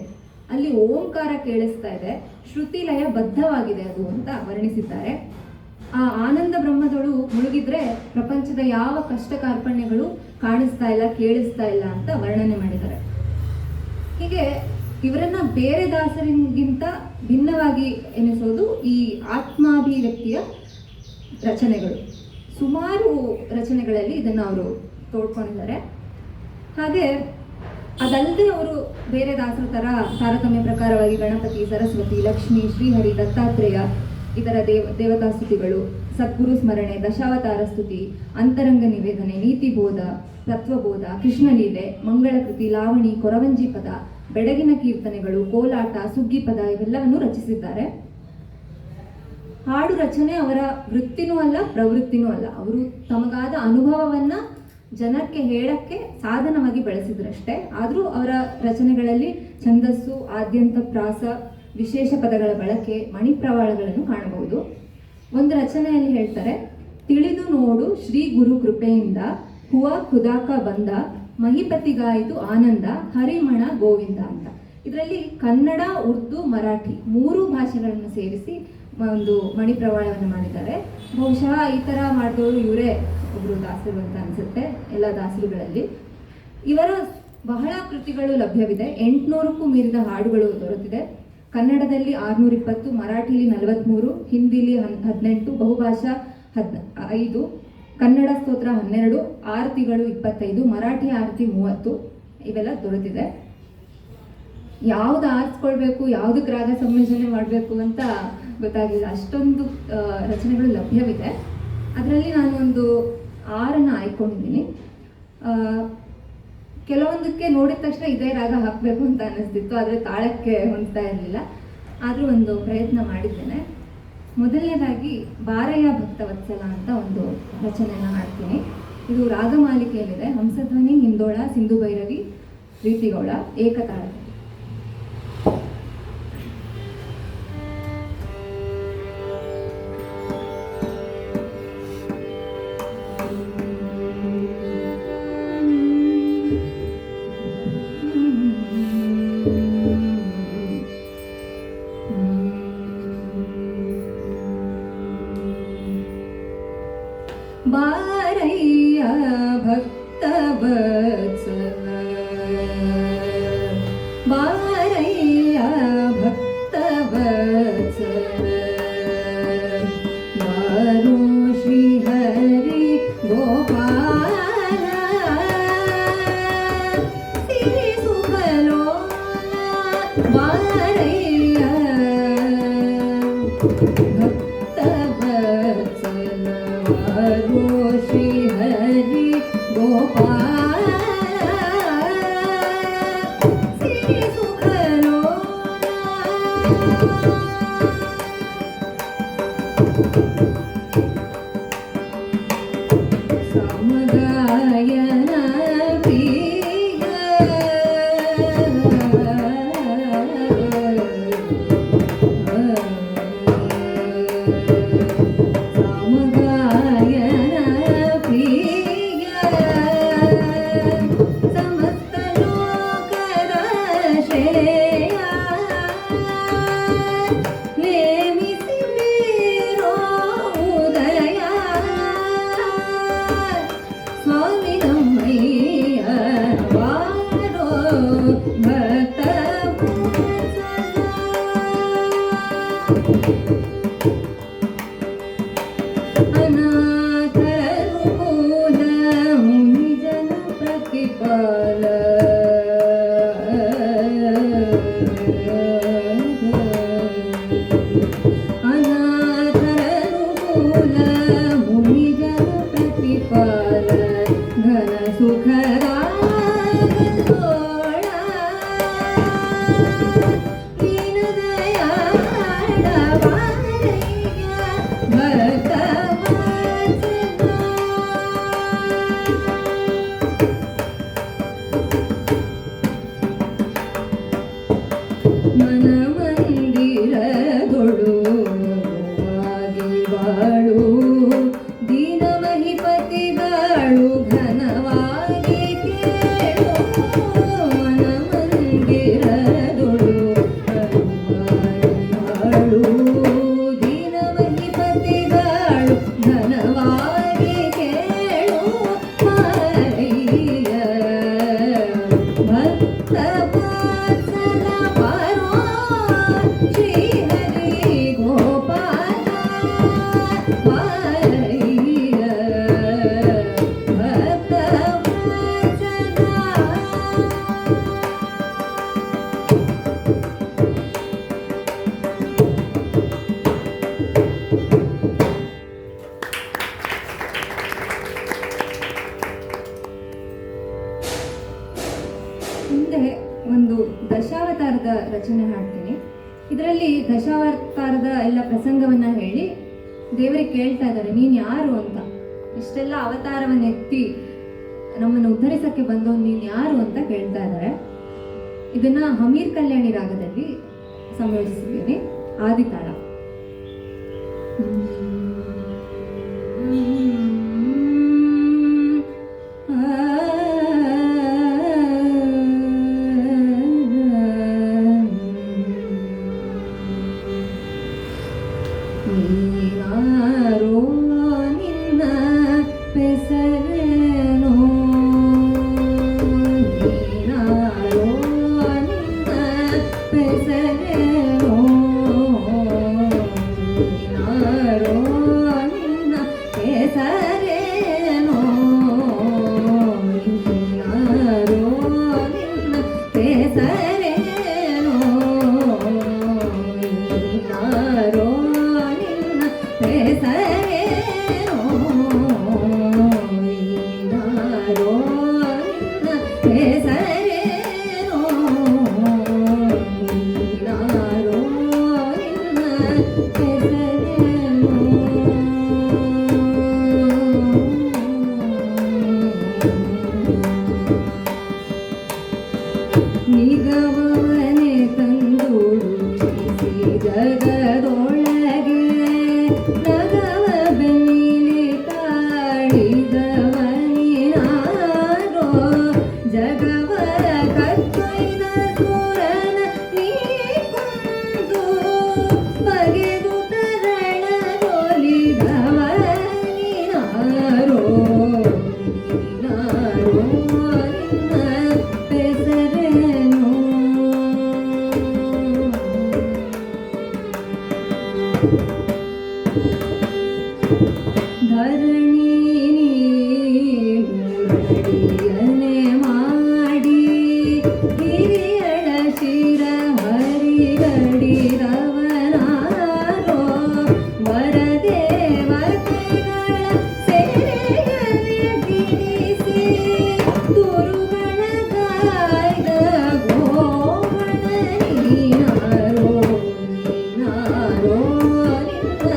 ಅಲ್ಲಿ ಓಂಕಾರ ಕೇಳಿಸ್ತಾ ಇದೆ, ಶ್ರುತಿಲಯ ಬದ್ಧವಾಗಿದೆ ಅದು ಅಂತ ವರ್ಣಿಸಿದ್ದಾರೆ. ಆ ಆನಂದ ಬ್ರಹ್ಮದಳು ಮುಳುಗಿದ್ರೆ ಪ್ರಪಂಚದ ಯಾವ ಕಷ್ಟ ಕಾರ್ಪಣ್ಯಗಳು ಕಾಣಿಸ್ತಾ ಇಲ್ಲ, ಕೇಳಿಸ್ತಾ ಇಲ್ಲ ಅಂತ ವರ್ಣನೆ ಮಾಡಿದ್ದಾರೆ. ಹೀಗೆ ಇವರನ್ನ ಬೇರೆ ದಾಸರಿಗಿಂತ ಭಿನ್ನವಾಗಿ ಎನಿಸೋದು ಈ ಆತ್ಮಾಭಿವ್ಯಕ್ತಿಯ ರಚನೆಗಳು. ಸುಮಾರು ರಚನೆಗಳಲ್ಲಿ ಇದನ್ನು ಅವರು ತೋಡ್ಕೊಂಡಿದ್ದಾರೆ. ಹಾಗೆ ಅದಲ್ಲದೆ ಅವರು ಬೇರೆ ದಾಸರ ಥರ ತಾರತಮ್ಯ ಪ್ರಕಾರವಾಗಿ ಗಣಪತಿ, ಸರಸ್ವತಿ, ಲಕ್ಷ್ಮಿ, ಶ್ರೀಹರಿ, ದತ್ತಾತ್ರೇಯ ಇದರ ದೇವತಾ ಸ್ತುತಿಗಳು, ಸದ್ಗುರು ಸ್ಮರಣೆ, ದಶಾವತಾರ ಸ್ತುತಿ, ಅಂತರಂಗ ನಿವೇದನೆ, ನೀತಿಬೋಧ, ತತ್ವಬೋಧ, ಕೃಷ್ಣಲೀಲೆ, ಮಂಗಳಕೃತಿ, ಲಾವಣಿ, ಕೊರವಂಜಿ ಪದ, ಬೆಡಗಿನ ಕೀರ್ತನೆಗಳು, ಕೋಲಾಟ, ಸುಗ್ಗಿ ಪದ ಇವೆಲ್ಲವನ್ನು ರಚಿಸಿದ್ದಾರೆ. ಹಾಡು ರಚನೆ ಅವರ ವೃತ್ತಿನೂ ಅಲ್ಲ, ಪ್ರವೃತ್ತಿನೂ ಅಲ್ಲ. ಅವರು ತಮಗಾದ ಅನುಭವವನ್ನ ಜನಕ್ಕೆ ಹೇಳಕ್ಕೆ ಸಾಧನವಾಗಿ ಬಳಸಿದ್ರಷ್ಟೇ. ಆದರೂ ಅವರ ರಚನೆಗಳಲ್ಲಿ ಛಂದಸ್ಸು, ಆದ್ಯಂತ ಪ್ರಾಸ, ವಿಶೇಷ ಪದಗಳ ಬಳಕೆ, ಮಣಿಪ್ರವಾಳಗಳನ್ನು ಕಾಣಬಹುದು. ಒಂದು ರಚನೆಯಲ್ಲಿ ಹೇಳ್ತಾರೆ, ತಿಳಿದು ನೋಡು ಶ್ರೀ ಗುರು ಕೃಪೆಯಿಂದ ಹುವ ಖುದಾಕ ಬಂದ ಮಹಿಪತಿಗಾಯಿತು ಆನಂದ ಹರಿಮಣ ಗೋವಿಂದ ಅಂತ. ಇದರಲ್ಲಿ ಕನ್ನಡ, ಉರ್ದು, ಮರಾಠಿ 3 ಭಾಷೆಗಳನ್ನು ಸೇರಿಸಿ ಒಂದು ಮಣಿಪ್ರವಾಳವನ್ನು ಮಾಡಿದ್ದಾರೆ. ಬಹುಶಃ ಈ ಥರ ಮಾಡಿದವರು ಇವರೇ ಒಬ್ಬರು ದಾಸರು ಅಂತ ಅನಿಸುತ್ತೆ ಎಲ್ಲ ದಾಸರುಗಳಲ್ಲಿ. ಇವರ ಬಹಳ ಕೃತಿಗಳು ಲಭ್ಯವಿದೆ. 800ಕ್ಕೂ ಮೀರಿದ ಹಾಡುಗಳು ದೊರೆತಿದೆ. ಕನ್ನಡದಲ್ಲಿ 620, ಮರಾಠಿಲಿ 43, ಹಿಂದಿಲಿ 18, ಬಹುಭಾಷಾ 5, ಕನ್ನಡ ಸ್ತೋತ್ರ 12, ಆರತಿಗಳು 25, ಮರಾಠಿ ಆರತಿ 30 ಇವೆಲ್ಲ ದೊರೆತಿದೆ. ಯಾವ್ದು ಆರಿಸ್ಕೊಳ್ಬೇಕು, ಯಾವುದಕ್ಕೆ ರಾಗ ಸಂಯೋಜನೆ ಮಾಡಬೇಕು ಅಂತ ಗೊತ್ತಾಗಿಲ್ಲ. ಅಷ್ಟೊಂದು ರಚನೆಗಳು ಲಭ್ಯವಿದೆ. ಅದರಲ್ಲಿ ನಾನು ಒಂದು 6 ಆಯ್ಕೊಂಡಿದ್ದೀನಿ. ಕೆಲವೊಂದಕ್ಕೆ ನೋಡಿದ ತಕ್ಷಣ ಇದೇ ರಾಗ ಹಾಕಬೇಕು ಅಂತ ಅನ್ನಿಸ್ತಿತ್ತು, ಆದರೆ ತಾಳಕ್ಕೆ ಹೊಂದ್ತಾ ಇರಲಿಲ್ಲ. ಆದರೂ ಒಂದು ಪ್ರಯತ್ನ ಮಾಡಿದ್ದೇನೆ. ಮೊದಲನೇದಾಗಿ ಬಾರಯ್ಯ ಭಕ್ತವತ್ಸಲ ಅಂತ ಒಂದು ರಚನೆಯನ್ನು ಮಾಡ್ತೀನಿ. ಇದು ರಾಗಮಾಲಿಕೆಯಲ್ಲಿದೆ. ಹಂಸಧ್ವನಿ, ಹಿಂದೋಳ, ಸಿಂಧು ಭೈರವಿ, ರೀತಿಗೌಳ, ಏಕತಾಳ. ಬಾರಯ್ಯ ಭಕ್ತವತ್ಸಲ, ಬಾರಯ್ಯ ಭಕ್ತವತ್ಸಲ, ಬಾರೋ ಶ್ರೀಹರಿ ಗೋಪಾಲ, ಸಿರಿ ಸುಖಲೋಲ, ಬಾರಯ್ಯ ಭಕ್ತ ಸಮಗಾಯನ ಪ್ರಿಯ ಸಮಗಾಯನ ಪ್ರಿಯ ಸಮಸ್ತ ಲೋಕದ ಶ್ರೇಯ ನೇಮಿಸಿರೋ ಉದಯ ಸ್ವಾಮಿ ನಮ್ಮಯ್ಯ ವಾರೋ ಭಕ್ತ ಅನಾಥರು ಮೂಲ ಮುನಿ ಜನ ಪ್ರತಿಪಾಲ ಅನಾಥರು ಮೂಲ ಮುನಿ ಜನ ಪ್ರತಿಪಾಲ ಘನ ಸುಖದ ಮನ ಮಂದಿರದೊಳು ಆಗಿ ಬಾಳು ದೀನ ಮಹಿಪತಿಗಳು ಘನವಾಗಿ ಕೇಳು ಮನ ಮಂದಿರದೊಳು ಬಾಳು ದೀನ ಮಹಿಪತಿಗಳು ಘನವಾಗಿ ಕೇಳು ಮಾರಯ್ಯ ಭಕ್ತ ವಾತ್ಸಲ ಪರೋ ಶ್ರೀ ಹರಿ ಗೋಪಾಲ ಮಾರಯ್ಯ ಭಕ್ತ ವಾತ್ಸಲ ಮುಂದೆ ಒಂದು ದಶಾವತಾರದ ರಚನೆ ಹಾಡ್ತೀನಿ. ಇದರಲ್ಲಿ ದಶಾವತಾರದ ಎಲ್ಲ ಪ್ರಸಂಗವನ್ನ ಹೇಳಿ ದೇವರಿಗೆ ಕೇಳ್ತಾ ಇದ್ದಾರೆ, ನೀನ್ ಯಾರು ಅಂತ. ಇಷ್ಟೆಲ್ಲ ಅವತಾರವನ್ನ ಎತ್ತಿ ನಮ್ಮನ್ನು ಉದ್ಧರಿಸಕ್ಕೆ ಬಂದವನು ನೀನ್ ಯಾರು ಅಂತ ಕೇಳ್ತಾ ಇದ್ದಾರೆ. ಇದನ್ನ ಹಮೀರ್ ಕಲ್ಯಾಣಿ ರಾಗದಲ್ಲಿ ಸಂಯೋಜಿಸಿದ್ದೀನಿ. ಆದಿತಾಳ. ನೀನಾರೋ ನಿನ್ನ ಹೆಸರೇನೋ, ನೀನಾರೋ ನಿನ್ನ ಹೆಸರೇನೋ, ನೀನಾರೋ ನಿನ್ನ ಹೆಸರೇನೋ, ನೀನಾರೋ ನಿನ್ನ ಹೆಸರೇನೋ, ನೀನಾರೋ ಹೆಸರೇನೋ, ನೀನಾರೋ ನಿನ್ನ ಹೆಸರೇನೋ, ನೀನಾರೋ ನಿನ್ನ ಹೆಸರೇನೋ. ನಿಗಮವನೆ ತಂದುಡು ಜಗದೊಳಗೆ ನಗವ ಬೆನ್ನಿಲಿ ತಾಳಿದವನಿನಾರೋ, ಜಗವ ಕತ್ತೊಯ್ದ ಸೂರನ ನೀ ಕೊಂದು ಬಗೆದು ತರಣದೊಲಿದವನಿನಾರೋ, ನೀನಾರೋ ನಿನ್ನ ಹೆಸರೇನೋ. ಧರಣಿ ಮುರಳಿಯನೆ ಮಾಡಿ ಹಿರಿಯಳ ಶಿರ ಹರಿಗಡಿದವನಾರೋ, ವರದೇವತೆಗಳ ಸೇರೆಯಲ್ಲಿ ಬಿಡಿಸಿ ತುರುಗಳ ಗಾಯ್ದ ಗೋವಣ ನೀನಾರೋ, ನೀನಾರೋ ನಿನ್ನ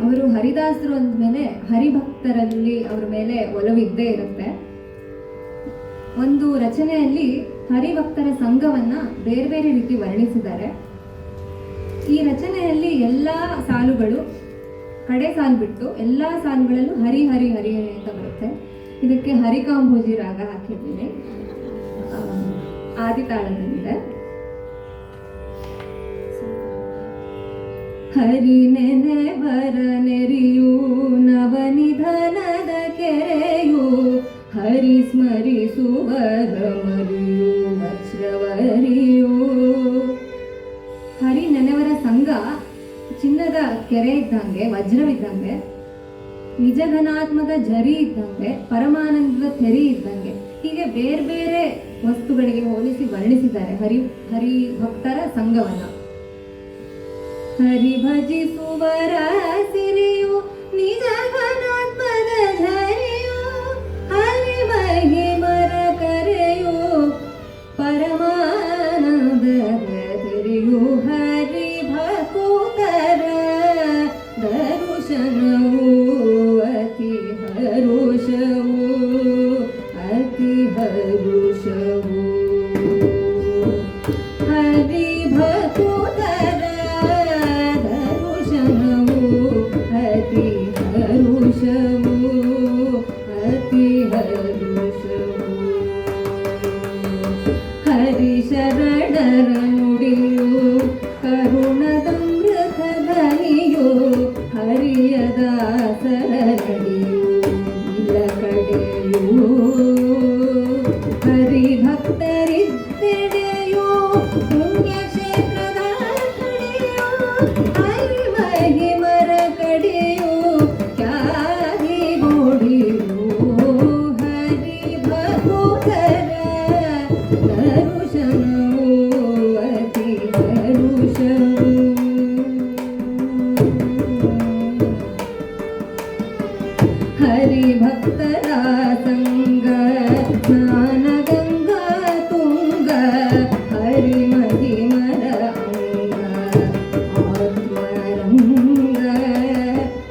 ಅವರು ಹರಿದಾಸರು ಅಂದಮೇಲೆ ಹರಿಭಕ್ತರಲ್ಲಿ ಅವರ ಮೇಲೆ ಒಲವಿದ್ದೇ ಇರುತ್ತೆ. ಒಂದು ರಚನೆಯಲ್ಲಿ ಹರಿಭಕ್ತರ ಸಂಘವನ್ನ ಬೇರೆ ಬೇರೆ ರೀತಿ ವರ್ಣಿಸಿದ್ದಾರೆ. ಈ ರಚನೆಯಲ್ಲಿ ಎಲ್ಲಾ ಸಾಲುಗಳು, ಕಡೆ ಸಾಲು ಬಿಟ್ಟು ಎಲ್ಲಾ ಸಾಲುಗಳಲ್ಲೂ ಹರಿ ಹರಿ ಹರಿ ಹರಿ ಅಂತ ಬರುತ್ತೆ. ಇದಕ್ಕೆ ಹರಿಕಾಂಬೋಜಿ ರಾಗ ಹಾಕಿದ್ದೀನಿ, ಆದಿತಾಳದಲ್ಲಿದೆ. ಹರಿ ನೆನೆ ಬರ ನೆರಿಯು ನವನಿಧನದ ಕೆರೆಯು ಹರಿ ಸ್ಮರಿಸುವರ ಮರಿಯು ವಜ್ರವರಿಯು. ಹರಿ ನೆನೆವರ ಸಂಘ ಚಿನ್ನದ ಕೆರೆ ಇದ್ದಂಗೆ, ವಜ್ರವಿದ್ದಂಗೆ, ನಿಜಘನಾತ್ಮದ ಜರಿ ಇದ್ದಂಗೆ, ಪರಮಾನಂದದ ತೆರಿ ಇದ್ದಂಗೆ, ಹೀಗೆ ಬೇರೆ ಬೇರೆ ವಸ್ತುಗಳಿಗೆ ಹೋಲಿಸಿ ವರ್ಣಿಸಿದ್ದಾರೆ ಹರಿ ಭಕ್ತರ ಸಂಘವನ್ನ. ಹರಿ ಭಜಿಸುವರ ಸಿರಿಯು ನಿಜಘನಾತ್ಮದ ಝರಿಯು ಹರಿ ಮಹಿಮರ ಕರೆಯು ಪರಮಾನಂದದ ತೆರೆಯು ಹರಿ ಭಕುತರ ದರುಶನವು ಅತಿ ಹರುಷವು ಅತಿ ಹರುಷವು ಹರಿ ಭಕುತರ ದರುಶನವು ಅತಿ ಹರುಷವು ಅತಿ ಹರುಷವು ಹರಿ ಶರಣರ ನುಡಿಯು ಕರುಣದಮೃತ ಧನಿಯು ಹರಿಯ ದಾಸರ ನಡಿಯು ಇಲ್ಲ ಕಡೆಯು ಹರಿ ಭಕ್ತರಿದ್ದೆಡೆಯೋ ಪುಣ್ಯಕ್ಷೇತ್ರದ ಕಡೆಯೋ ಹರಿ ಮಹಿಮರ ಕಡೆಯೋ ಕ್ಯಾರಿ ಗೋಡಿಯೋ ಹರಿ ಭಕುತರ ದರುಶನವು ಅತಿ ಹರುಷವು ಹರಿ ಭಕ್ತರ ಸಂಗ ಸ್ನಾನ ಗಂಗಾ ತುಂಗ ಹರಿ ಮಹಿಮರ ಅಂಗ ಆತ್ಮರಂಗ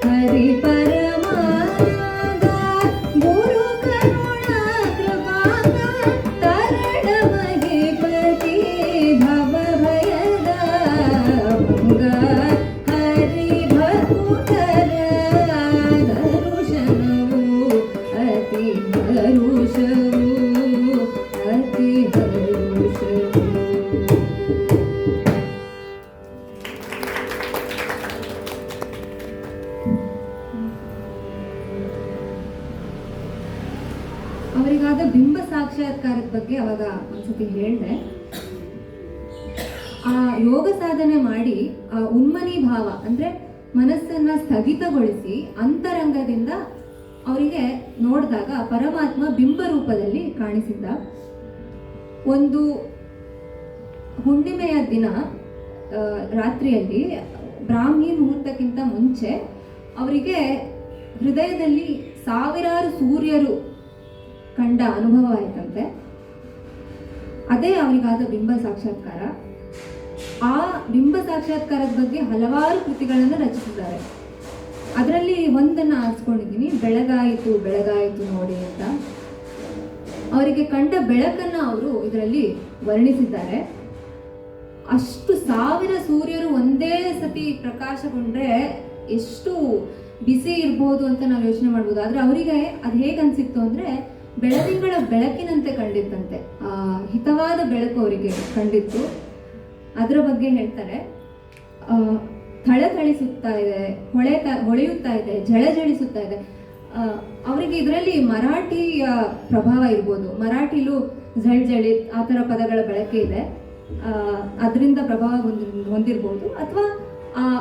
ಹರಿ ಪರಮಾನಂದ ಗುರು ಕರುಣಾ ಕೃಪಾಂಗ ತರಣ ಮಹಿಪತಿ ಭವ ಭಯದ ಭಂಗ ಹರಿ ಭಕುತರ ದರುಶನವು ಅತಿ ಹರುಷವು ಅತಿ ಹರುಷವು. ಅವರಿಗಾದ ಬಿಂಬ ಸಾಕ್ಷಾತ್ಕಾರದ ಬಗ್ಗೆ ಅವಾಗ ಒಂದ್ಸತಿ ಹೇಳಿದೆ. ಆ ಯೋಗ ಸಾಧನೆ ಮಾಡಿ ಆ ಉನ್ಮನಿ ಭಾವ ಅಂದ್ರೆ ಮನಸ್ಸನ್ನ ಸ್ಥಗಿತಗೊಳಿಸಿ ಅಂತರಂಗದಿಂದ ಅವರಿಗೆ ನೋಡಿದಾಗ ಪರಮಾತ್ಮ ಬಿಂಬ ರೂಪದಲ್ಲಿ ಕಾಣಿಸಿದ್ದ. ಒಂದು ಹುಣ್ಣಿಮೆಯ ದಿನ ರಾತ್ರಿಯಲ್ಲಿ ಬ್ರಾಹ್ಮಿ ಮುಹೂರ್ತಕ್ಕಿಂತ ಮುಂಚೆ ಅವರಿಗೆ ಹೃದಯದಲ್ಲಿ ಸಾವಿರಾರು ಸೂರ್ಯರು ಕಂಡ ಅನುಭವ ಆಯ್ತಂತೆ. ಅದೇ ಅವರಿಗಾದ ಬಿಂಬ ಸಾಕ್ಷಾತ್ಕಾರ. ಆ ಬಿಂಬ ಸಾಕ್ಷಾತ್ಕಾರದ ಬಗ್ಗೆ ಹಲವಾರು ಕೃತಿಗಳನ್ನು ರಚಿಸಿದ್ದಾರೆ. ಅದರಲ್ಲಿ ಒಂದನ್ನು ಆರಿಸ್ಕೊಂಡಿದ್ದೀನಿ, ಬೆಳಗಾಯಿತು ಬೆಳಗಾಯಿತು ನೋಡಿ ಅಂತ. ಅವರಿಗೆ ಕಂಡ ಬೆಳಕನ್ನು ಅವರು ಇದರಲ್ಲಿ ವರ್ಣಿಸಿದ್ದಾರೆ. ಅಷ್ಟು ಸಾವಿರ ಸೂರ್ಯರು ಒಂದೇ ಸತಿ ಪ್ರಕಾಶಗೊಂಡ್ರೆ ಎಷ್ಟು ಬಿಸಿ ಇರ್ಬೋದು ಅಂತ ನಾವು ಯೋಚನೆ ಮಾಡ್ಬೋದು. ಆದರೆ ಅವರಿಗೆ ಅದು ಹೇಗೆ ಅನಿಸಿತ್ತು ಅಂದರೆ ಬೆಳದಿಂಗಳ ಬೆಳಕಿನಂತೆ ಕಂಡಿತ್ತಂತೆ. ಹಿತವಾದ ಬೆಳಕು ಅವರಿಗೆ ಕಂಡಿತ್ತು. ಅದರ ಬಗ್ಗೆ ಹೇಳ್ತಾರೆ, ಥಳಥಳಿಸುತ್ತಾ ಇದೆ, ಹೊಳೆಯುತ್ತಾ ಇದೆ, ಜಳಜಳಿಸುತ್ತಾ ಇದೆ. ಅವರಿಗೆ ಇದರಲ್ಲಿ ಮರಾಠಿಯ ಪ್ರಭಾವ ಇರ್ಬೋದು. ಮರಾಠಿಲೂ ಜಳ್ಜಳಿ ಆ ಥರ ಪದಗಳ ಬಳಕೆ ಇದೆ. ಅದರಿಂದ ಪ್ರಭಾವ ಹೊಂದಿರ್ಬೋದು, ಅಥವಾ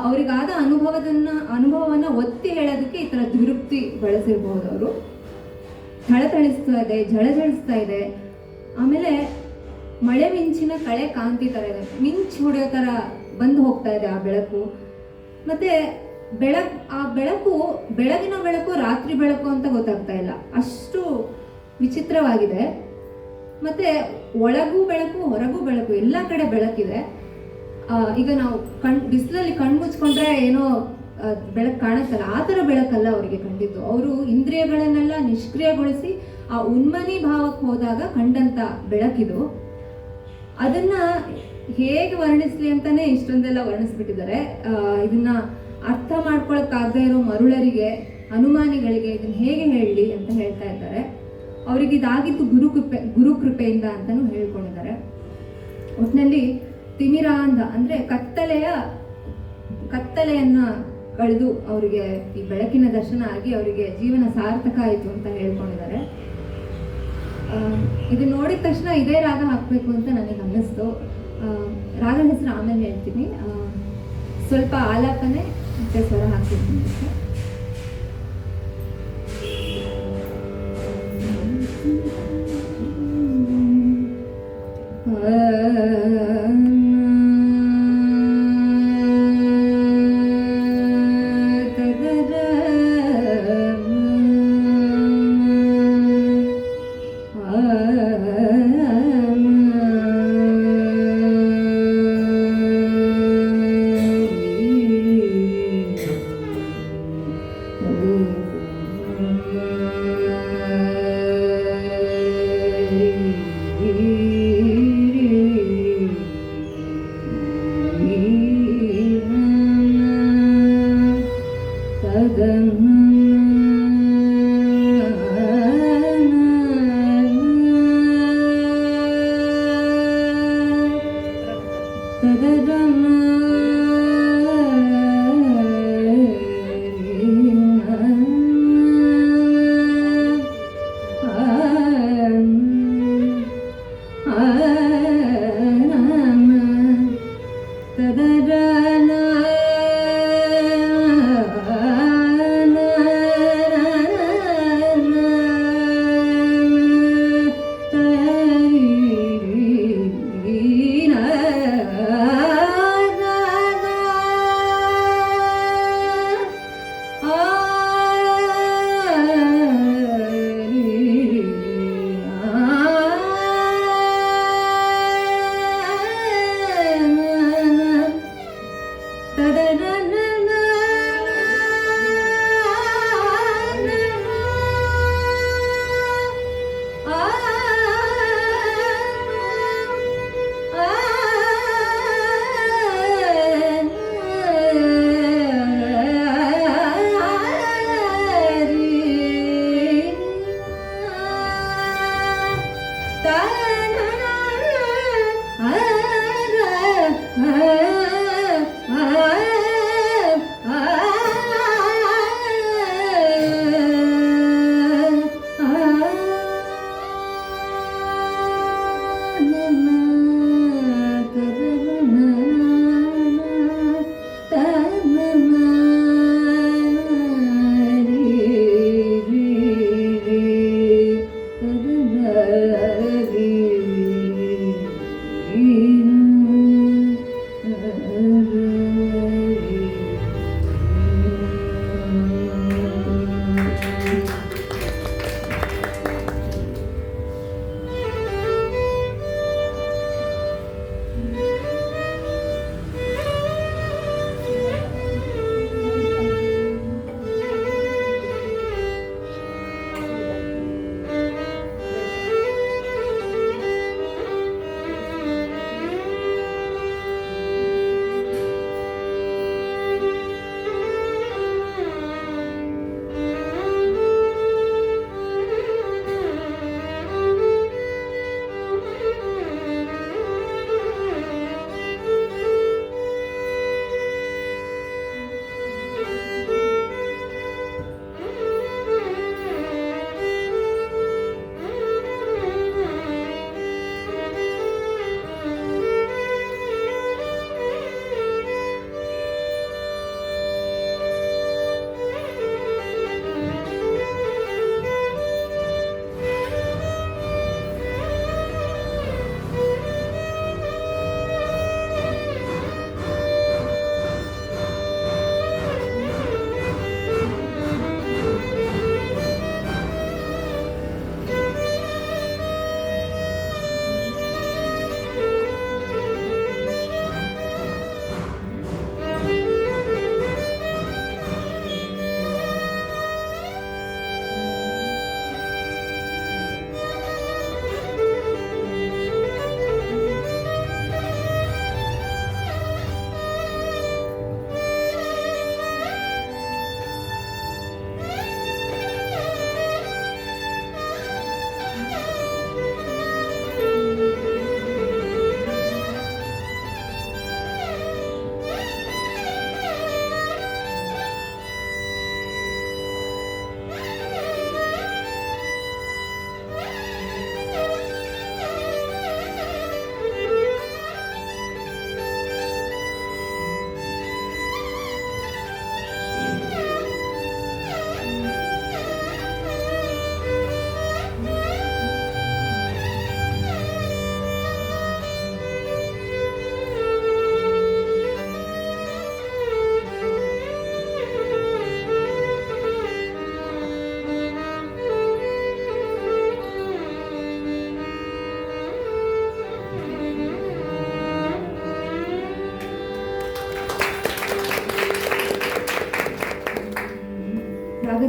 ಅವರಿಗಾದ ಅನುಭವವನ್ನು ಒತ್ತಿ ಹೇಳೋದಕ್ಕೆ ಈ ಥರ ದ್ವಿರುಕ್ತಿ ಬಳಸಿರ್ಬೋದು. ಅವರು ಥಳಥಳಿಸ್ತಾ ಇದೆ, ಝಳಝಳಿಸ್ತಾ ಇದೆ, ಆಮೇಲೆ ಮಳೆ ಮಿಂಚಿನ ಕಳೆ ಕಾಂತಿ ಥರ ಇದೆ, ಮಿಂಚು ಹೊಡೆಯೋ ಥರ ಬಂದು ಹೋಗ್ತಾ ಇದೆ ಆ ಬೆಳಕು. ಮತ್ತು ಆ ಬೆಳಕು ಬೆಳಗಿನ ಬೆಳಕು ರಾತ್ರಿ ಬೆಳಕು ಅಂತ ಗೊತ್ತಾಗ್ತಾ ಇಲ್ಲ, ಅಷ್ಟು ವಿಚಿತ್ರವಾಗಿದೆ. ಮತ್ತು ಒಳಗೂ ಬೆಳಕು ಹೊರಗೂ ಬೆಳಕು, ಎಲ್ಲ ಕಡೆ ಬೆಳಕಿದೆ. ಈಗ ನಾವು ಬಿಸಿಲಲ್ಲಿ ಕಣ್ಣು ಮುಚ್ಕೊಂಡ್ರೆ ಏನೋ ಬೆಳಕು ಕಾಣುತ್ತಲ್ಲ, ಆ ಥರ ಬೆಳಕಲ್ಲ ಅವರಿಗೆ ಕಂಡಿದ್ದು. ಅವರು ಇಂದ್ರಿಯಗಳನ್ನೆಲ್ಲ ನಿಷ್ಕ್ರಿಯಗೊಳಿಸಿ ಆ ಉನ್ಮನಿ ಭಾವಕ್ಕೆ ಹೋದಾಗ ಕಂಡಂಥ ಬೆಳಕಿದು. ಅದನ್ನ ಹೇಗೆ ವರ್ಣಿಸ್ಲಿ ಅಂತಾನೆ ಇಷ್ಟೊಂದೆಲ್ಲ ವರ್ಣಿಸ್ಬಿಟ್ಟಿದ್ದಾರೆ. ಇದನ್ನ ಅರ್ಥ ಮಾಡ್ಕೊಳಕ್ಕಾಗದೇ ಇರೋ ಮರುಳರಿಗೆ, ಅನುಮಾನಿಗಳಿಗೆ ಇದನ್ನ ಹೇಗೆ ಹೇಳಲಿ ಅಂತ ಹೇಳ್ತಾ ಇದ್ದಾರೆ. ಅವರಿಗೆ ಇದಾಗಿದ್ದು ಗುರುಕೃಪೆಯಿಂದ ಅಂತಾನು ಹೇಳ್ಕೊಂಡಿದ್ದಾರೆ. ಒಟ್ಟಿನಲ್ಲಿ ತಿಮಿರಾಂಧ ಅಂದ್ರೆ ಕತ್ತಲೆಯನ್ನ ಕಳೆದು ಅವರಿಗೆ ಈ ಬೆಳಕಿನ ದರ್ಶನ ಆಗಿ ಅವರಿಗೆ ಜೀವನ ಸಾರ್ಥಕ ಆಯಿತು ಅಂತ ಹೇಳ್ಕೊಂಡಿದ್ದಾರೆ. ಇದು ನೋಡಿದ ತಕ್ಷಣ ಇದೇ ರಾಗ ಹಾಕಬೇಕು ಅಂತ ನನಗೆ ಅನ್ನಿಸ್ತು. ರಾಗದ ಹೆಸರು ಆಮೇಲೆ ಹೇಳ್ತೀನಿ. ಸ್ವಲ್ಪ ಆಲಾಪನೆ ಮತ್ತೆ ಸ್ವರ ಹಾಕ್ತೀನಿ.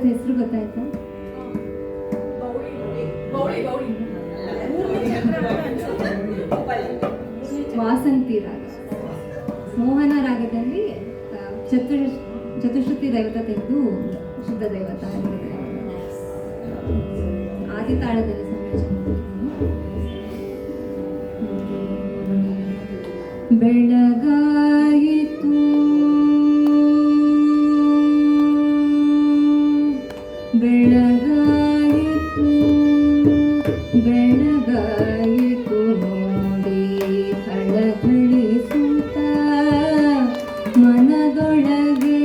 ಜಾಗದ ಹೆಸರು ಗೊತ್ತಾಯ್ತಾ? ವಾಸಂತಿ ರಾಗ. ಮೋಹನ ರಾಗದಲ್ಲಿ ಚತುಶ್ರುತಿ ದೈವತ ತೆಗೆದು ಶುದ್ಧ ದೈವತ ಆದಿತಾಳದಲ್ಲಿ ಬೆಳಗಾಯಿತು ಬೆಳಗಾಯಿತು ಬೆಳಗಾಯಿತು ನೋಡಿ ಥಳಥಳಿಸುತ್ತ ಮನದೊಳಗೆ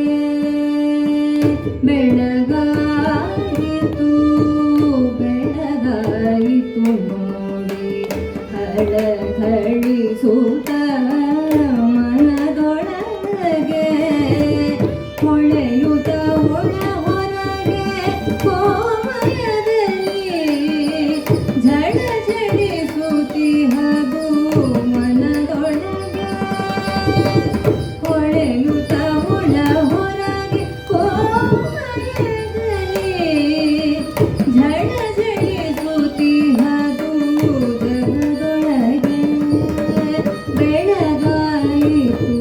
ಬೆಳಗಾಯಿತು ಬೆಳಗಾಯಿತು ನೋಡಿ ಥಳಥಳಿಸುತ್ತ ಮನದೊಳಗೆ ಹೊಳೆಯುತ್ತ ಒಳ ಹೊರಗೆ ಕೋಮಯದಲ್ಲಿ ಝಳ ಝಳಿಸುತ್ತಿಹದು ಮನದೊಳಗೆ ಹೊಳೆಯುತ್ತ ಒಳ ಹೊರಗೆ ಕೋಮಯದಲ್ಲಿ ಝಳ ಝಳಿಸುತ್ತಿಹದು ಜಗದೊಳಗೆ ಬೆಳಗಾಯಿತು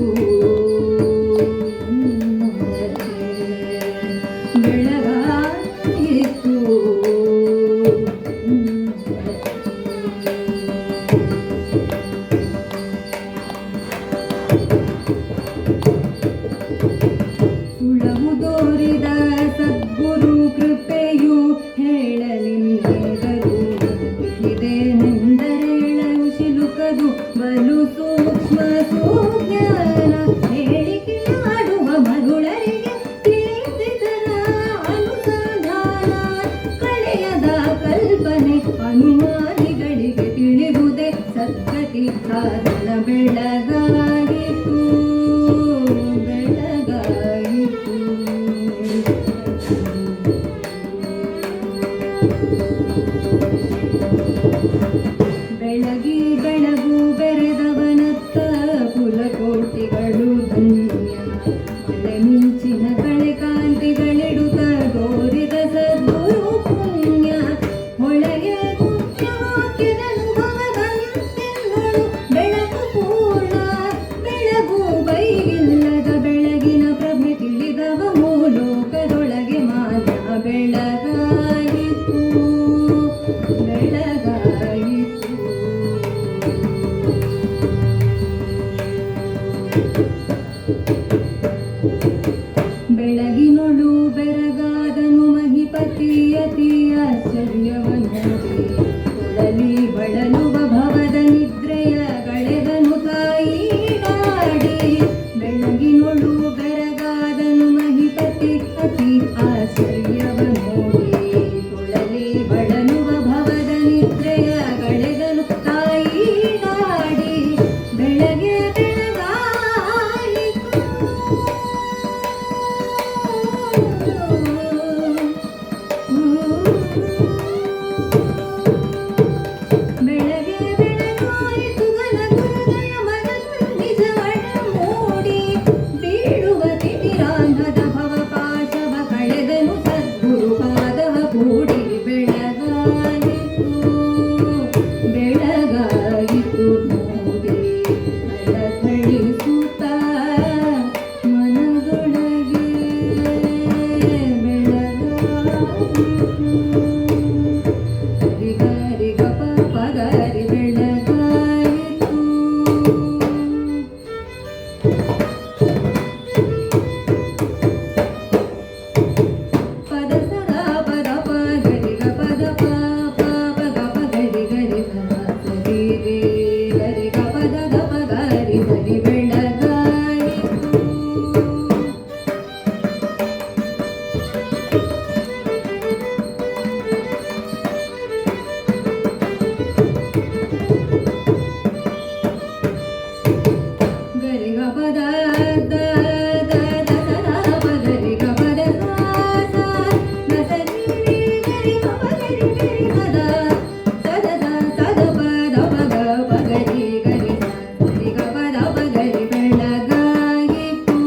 ಬೆಳಗಾಯಿತು ಸುಳವು ತೋರಿದ ಸದ್ಗುರು ಕೃಪೆಯು ಹೇಳಲಿಲ್ಲದರು ತಿಳಿದೇನೆಂದರೇಳಲು ಸಿಲುಕದು ಬಲು ಸೂಕ್ಷ್ಮ ಸುಜ್ಞಾನ ಹೇಳಿಕೆಯಾಡುವ ಮರುಳರಿಗೆ ತಿಳಿದಿದರ ಅನುಸಂಧಾನ ಕಳೆಯದ ಕಲ್ಪನೆ ಅನುಮಾನಿಗಳಿಗೆ ತಿಳಿದುದೇ ಸದ್ಗತಿ ಸಾಧನ ಬೆಳಗಾಯಿತು ಬೆಳಗಾಯಿತು ಬೆಳಗಿ ಬೆಳಗು ಬೆರೆದವನತ್ತ ಕುಲಕೋಟಿಗಳು ಧನ್ಯ ಮಳೆ ಮಿಂಚಿನ ಕಳೆ ಕಾಂತಿಗಳಿಡುತ್ತ ತೋರಿದ ಸದ್ಗುರು ಪುಣ್ಯ ಹೊಳೆಯ ಮುಖ್ಯವಾಕ್ಯದನುಭವದಂತೆಂದಳು ಬೆಳಕು ಪೂರ್ಣ ಬೆಳಗು ಬೈಗಿಲ್ಲದ ಬೆಳಗಿನ ಪ್ರಭೆ ತಿಳಿದವ ಮೂಲೋಕದೊಳಗೆ ಮಾನ್ಯ ಬೆಳಗಾಯಿತು ಬೆಳಗಾಯಿತು ಬೆಳಗಿನೊಳು ಬೆರಗಾದನು ಮಹಿಪತಿ ಅತಿ ಆಶ್ಚರ್ಯವನ್ನದೆ ಕೊಡಲಿ ಬಳಲುವ ಭವದ ನಿದ್ರೆಯ ಗಳೆದನು ತಾಯಿಡಾಡಿ ಬೆಳಗಿನೊಳು ಬೆರಗಾದನು ಮಹಿಪತಿ ಅತಿ ಆಶ್ಚರ್ಯವನ್ನೋಡಿ ಕೊಡಲಿ ಬಳಲುವ ಭವದ ನಿದ್ರೆಯ ಗಳೆದನು ತಾಯಿಡಾಡಿ ಬೆಳಗ್ಗೆ ಬೆಳಗ್ಗೆ ಬೆಳಗಾಯಿತು ಘನ ಗುರುದಯ ಮನಗಳು ನಿಜವಳ ಮೂಡಿ ಬೀಳುವ ತಿಮಿರಾಂಧದ ಭವಪಾಶವ ಕಳೆದನು ಸದ್ಗುರು ಪಾದವ ಕೂಡಿ ಬೆಳಗಾಯಿತು ಬೆಳಗಾಯಿತು ನೋಡಿ ಥಳಥಳಿಸುತ್ತ ಮನದೊಳಗೆ ಗರಿ ಗಪ ಪಗರಿ ಬೆಳಗಾಯಿತು ಪದ ಸದಾ ಪದ ಪಗರಿ ಗಪದ ಪಾಪ ಗಪ ಗರಿ ಗರಿ ಸರಿ ರೇ ಗರಿ ಗಪದ ಗಪ ಗರಿ ಸರಿ ಬೆಳಗಾಯಿತು ಗರಿ ಗಪದ ದ ದ ದ ಪಗರಿ ಗಪದ ಸ ಸರಿ ಗರಿ ಗಪ ಗರಿ ಗರಿ ಸದ ಸದ ಸದ ಪದ ಪಗ ಪಗರಿ ಗರಿ ಸರಿ ಗಪದ ಪಗರಿ ಬೆಳಗಾಯಿತು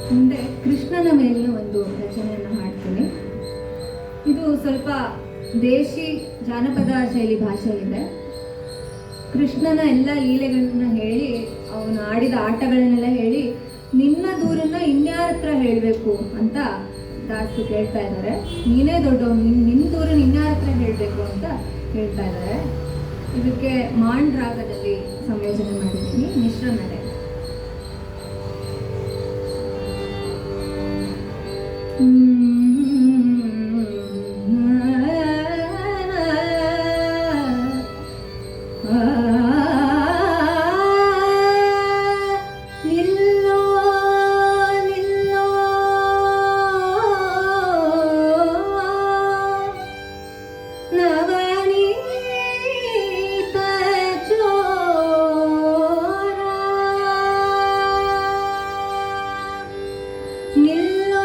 ಮುಂದೆ ಕೃಷ್ಣನ ಮೇಲಿನ ಒಂದು ರಚನೆಯನ್ನು ಹಾಡ್ತೀನಿ. ಇದು ಸ್ವಲ್ಪ ದೇಶಿ ಜಾನಪದ ಶೈಲಿ ಭಾಷೆಯಲ್ಲಿದೆ. ಕೃಷ್ಣನ ಎಲ್ಲ ಲೀಲೆಗಳನ್ನ ಹೇಳಿ, ಅವನು ಆಡಿದ ಆಟಗಳನ್ನೆಲ್ಲ ಹೇಳಿ, ನಿನ್ನ ದೂರನ್ನ ಇನ್ಯಾರ ಹತ್ರ ಹೇಳಬೇಕು ಅಂತ ದಾಸರು ಕೇಳ್ತಾ ಇದ್ದಾರೆ. ನೀನೇ ದೊಡ್ಡವನು, ನಿನ್ನ ದೂರನ್ನ ಇನ್ಯಾರ ಹತ್ರ ಹೇಳಬೇಕು ಅಂತ ಹೇಳ್ತಾ ಇದ್ದಾರೆ. ಇದಕ್ಕೆ ಮಾಂಡ್ ರಾಗದಲ್ಲಿ ಸಂಯೋಜನೆ ಮಾಡಿದ್ದೀನಿ, ಮಿಶ್ರ ನಡೆ. ನಿಲ್ಲೋ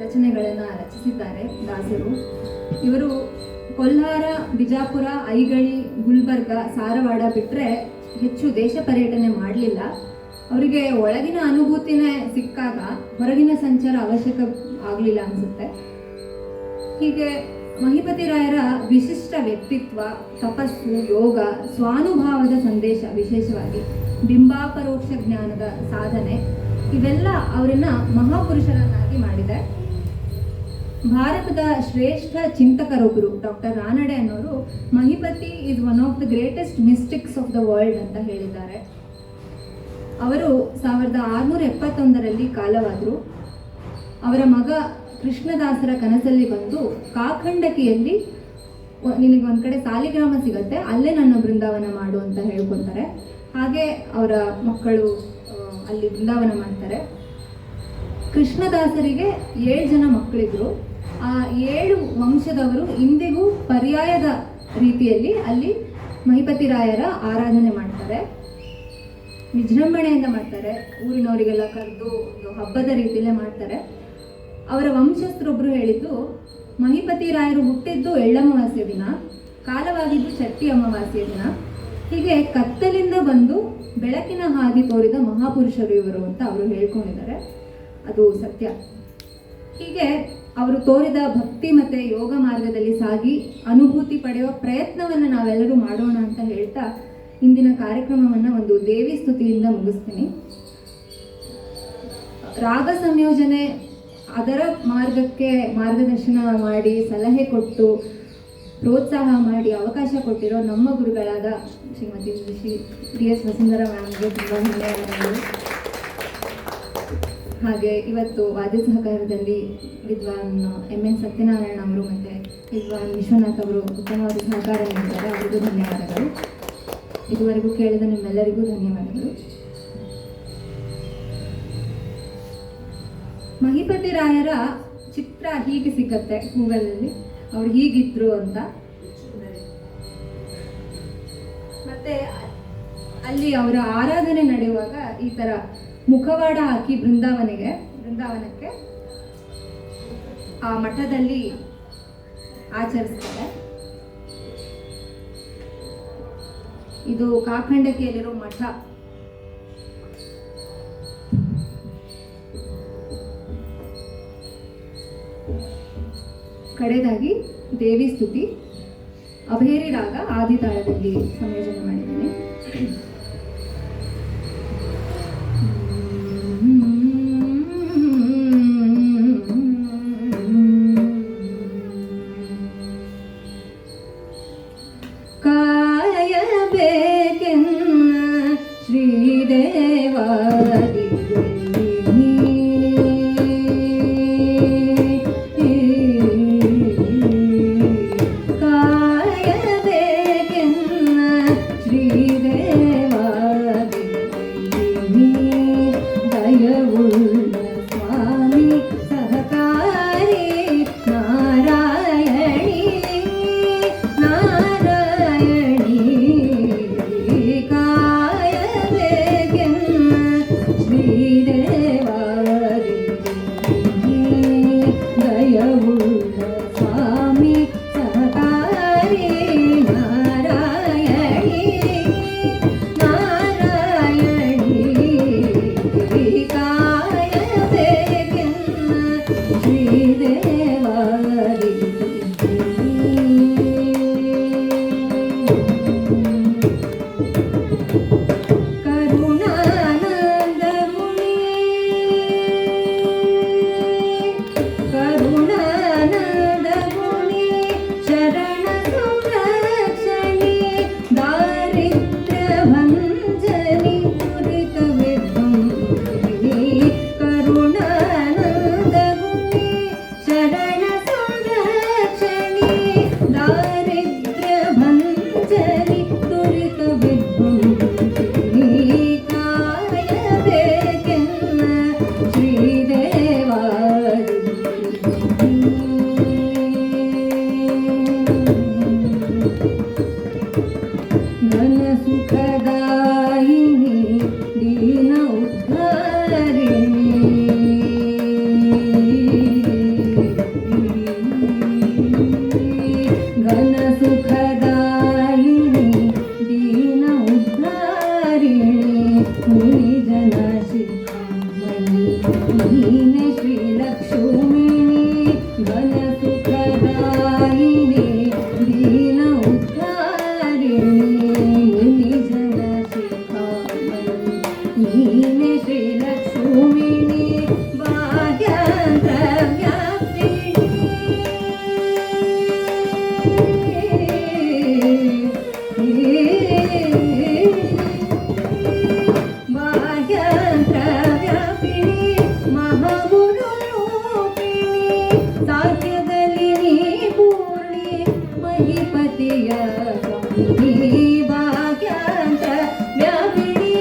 ರಚನೆಗಳನ್ನು ರಚಿಸಿದ್ದಾರೆ ದಾಸರು. ಇವರು ಕೊಲ್ಹಾರ, ಬಿಜಾಪುರ, ಐಗಳಿ, ಗುಲ್ಬರ್ಗ, ಸಾರವಾಡ ಬಿಟ್ಟರೆ ಹೆಚ್ಚು ದೇಶ ಪರ್ಯಟನೆ ಮಾಡಲಿಲ್ಲ. ಅವರಿಗೆ ಒಳಗಿನ ಅನುಭೂತಿನೇ ಸಿಕ್ಕಾಗ ಹೊರಗಿನ ಸಂಚಾರ ಅವಶ್ಯಕ ಆಗಲಿಲ್ಲ ಅನಿಸುತ್ತೆ. ಹೀಗೆ ಮಹಿಪತಿ ರಾಯರ ವಿಶಿಷ್ಟ ವ್ಯಕ್ತಿತ್ವ, ತಪಸ್ಸು, ಯೋಗ, ಸ್ವಾನುಭಾವದ ಸಂದೇಶ, ವಿಶೇಷವಾಗಿ ಬಿಂಬಾಪರೋಕ್ಷ ಜ್ಞಾನದ ಸಾಧನೆ, ಇವೆಲ್ಲ ಅವರನ್ನ ಮಹಾಪುರುಷರನ್ನಾಗಿ ಮಾಡಿದೆ. ಭಾರತದ ಶ್ರೇಷ್ಠ ಚಿಂತಕರೊಬ್ಬರು ಡಾಕ್ಟರ್ ರಾನಡೆ ಅನ್ನೋರು Mahipati is one of the greatest mystics of the world ಅಂತ ಹೇಳಿದ್ದಾರೆ. ಅವರು 1671ರಲ್ಲಿ ಕಾಲವಾದರು. ಅವರ ಮಗ ಕೃಷ್ಣದಾಸರ ಕನಸಲ್ಲಿ ಬಂದು ಕಾಖಂಡಕಿಯಲ್ಲಿ ನಿನಗೆ ಒಂದು ಕಡೆ ಸಾಲಿಗ್ರಾಮ ಸಿಗತ್ತೆ, ಅಲ್ಲೇ ನನ್ನ ಬೃಂದಾವನ ಮಾಡು ಅಂತ ಹೇಳ್ಕೊತಾರೆ. ಹಾಗೆ ಅವರ ಮಕ್ಕಳು ಅಲ್ಲಿ ಬೃಂದಾವನ ಮಾಡ್ತಾರೆ. ಕೃಷ್ಣದಾಸರಿಗೆ 7 ಜನ ಮಕ್ಕಳಿದ್ರು. ಆ 7 ವಂಶದವರು ಇಂದಿಗೂ ಪರ್ಯಾಯದ ರೀತಿಯಲ್ಲಿ ಅಲ್ಲಿ ಮಹಿಪತಿ ರಾಯರ ಆರಾಧನೆ ಮಾಡ್ತಾರೆ. ವಿಜೃಂಭಣೆಯಿಂದ ಮಾಡ್ತಾರೆ. ಊರಿನವರಿಗೆಲ್ಲ ಕರೆದು ಒಂದು ಹಬ್ಬದ ರೀತಿಯಲ್ಲೇ ಮಾಡ್ತಾರೆ. ಅವರ ವಂಶಸ್ಥರೊಬ್ಬರು ಹೇಳಿದ್ದು, ಮಹಿಪತಿ ರಾಯರು ಹುಟ್ಟಿದ್ದು ಎಳ್ಳಮಾವಾಸ್ಯ ದಿನ, ಕಾಲವಾಗಿದ್ದು ಚಟ್ಟಿ ಅಮಾವಾಸ್ಯ ದಿನ. ಹೀಗೆ ಕತ್ತಲಿಂದ ಬಂದು ಬೆಳಕಿನ ಹಾದಿ ತೋರಿದ ಮಹಾಪುರುಷರು ಇವರು ಅಂತ ಅವರು ಹೇಳ್ಕೊಂಡಿದ್ದಾರೆ. ಅದು ಸತ್ಯ. ಹೀಗೆ ಅವರು ತೋರಿದ ಭಕ್ತಿ ಮತ್ತು ಯೋಗ ಮಾರ್ಗದಲ್ಲಿ ಸಾಗಿ ಅನುಭೂತಿ ಪಡೆಯುವ ಪ್ರಯತ್ನವನ್ನು ನಾವೆಲ್ಲರೂ ಮಾಡೋಣ ಅಂತ ಹೇಳ್ತಾ ಇಂದಿನ ಕಾರ್ಯಕ್ರಮವನ್ನು ಒಂದು ದೇವಿ ಸ್ತುತಿಯಿಂದ ಮುಗಿಸ್ತೀನಿ. ರಾಗ ಸಂಯೋಜನೆ ಅದರ ಮಾರ್ಗಕ್ಕೆ ಮಾರ್ಗದರ್ಶನ ಮಾಡಿ, ಸಲಹೆ ಕೊಟ್ಟು, ಪ್ರೋತ್ಸಾಹ ಮಾಡಿ ಅವಕಾಶ ಕೊಟ್ಟಿರೋ ನಮ್ಮ ಗುರುಗಳಾದ ಶ್ರೀಮತಿ DS ವಸುಂಧರ ಮ್ಯಾಮ್ಗೆ ತುಂಬ ಧನ್ಯವಾದಗಳು. ಹಾಗೆ ಇವತ್ತು ವಾದ್ಯ ಸಹಕಾರದಲ್ಲಿ ವಿದ್ವಾನ್ MN ಸತ್ಯನಾರಾಯಣ ಅವರು ಮತ್ತು ವಿದ್ವಾನ್ ವಿಶ್ವನಾಥ್ ಅವರು ಉತ್ತಮವಾದ ಸಹಕಾರ ನೀಡಿದ್ದಾರೆ. ಅವರಿಗೂ ಧನ್ಯವಾದಗಳು. ಇದುವರೆಗೂ ಕೇಳಿದ ನಿಮ್ಮೆಲ್ಲರಿಗೂ ಧನ್ಯವಾದಗಳು. ಮಹಿಪತಿ ರಾಯರ ಚಿತ್ರ ಹೀಗೆ ಸಿಕ್ಕತ್ತೆ ಗೂಗಲಲ್ಲಿ, ಅವ್ರು ಹೀಗಿದ್ರು ಅಂತ. ಮತ್ತೆ ಅಲ್ಲಿ ಅವರ ಆರಾಧನೆ ನಡೆಯುವಾಗ ಈ ತರ ಮುಖವಾಡ ಹಾಕಿ ಬೃಂದಾವನಕ್ಕೆ ಆ ಮಠದಲ್ಲಿ ಆಚರಿಸ್ತಾರೆ. ಇದು ಕಾಖಂಡಕಿಯಲ್ಲಿರೋ ಮಠ. ಕಡೆದಾಗಿ ದೇವಿ ಸ್ತುತಿ ಅಭೇರಿ ರಾಗ ಆದಿತಾಳದಲ್ಲಿ ಸಂಯೋಜನೆ ಮಾಡಿದ್ದೇನೆ. ಕಾಯಬೇಕೆನ್ನ ಶ್ರೀದೇವಾದಿ ಕಾಯಬೇಕೆನ್ನ ಶ್ರೀದೇವ ಘನ ಸುಖದಾಯಿನಿ ದೀನ ಉದ್ಧಾರಿಣಿ ಮುನಿ ಜನ ಶಿಖಾಮಣಿ ನೀನೆ ಶ್ರೀಲಕ್ಷ್ಮಿಣಿ ಭಾಗ್ಯಾಂತರ ವ್ಯಾಪಿಣಿ ಭಾಗ್ಯಾಂತರ ವ್ಯಾಪಿಣಿ ಮಹಾಗುರು ರೂಪಿಣಿ ಸಾಧ್ಯದಲ್ಲಿ ನೀ ಪೂರ್ಣಿ ಮಹಿಪತಿಯ ಸ್ವಾಮಿ ಭಾಗ್ಯಾಂತರ ವ್ಯಾಪಿಣಿ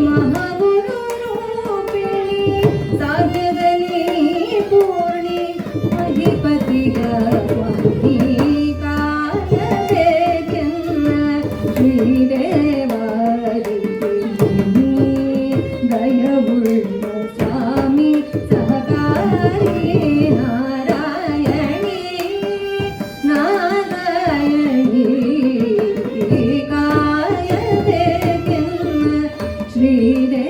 ಮಹಾಗುರು ರೂಪಿಣಿ ಸಾಧ್ಯದಲ್ಲಿ ನೀ ಪೂರ್ಣಿ ಮಹಿಪತಿಯ ಸ್ವಾಮಿ ಕಾಯಬೇಕೆನ್ನ ಶ್ರೀದೇವಾದಿನಿ ದಯವುಳ್ಳ ಸ್ವಾಮಿ ಸಹಕಾರಿ ನಾರಾಯಣಿ ನಾರಾಯಣಿ ಕಾಯಬೇಕೆನ್ನ ಶ್ರೀದೇವಾದಿನಿ.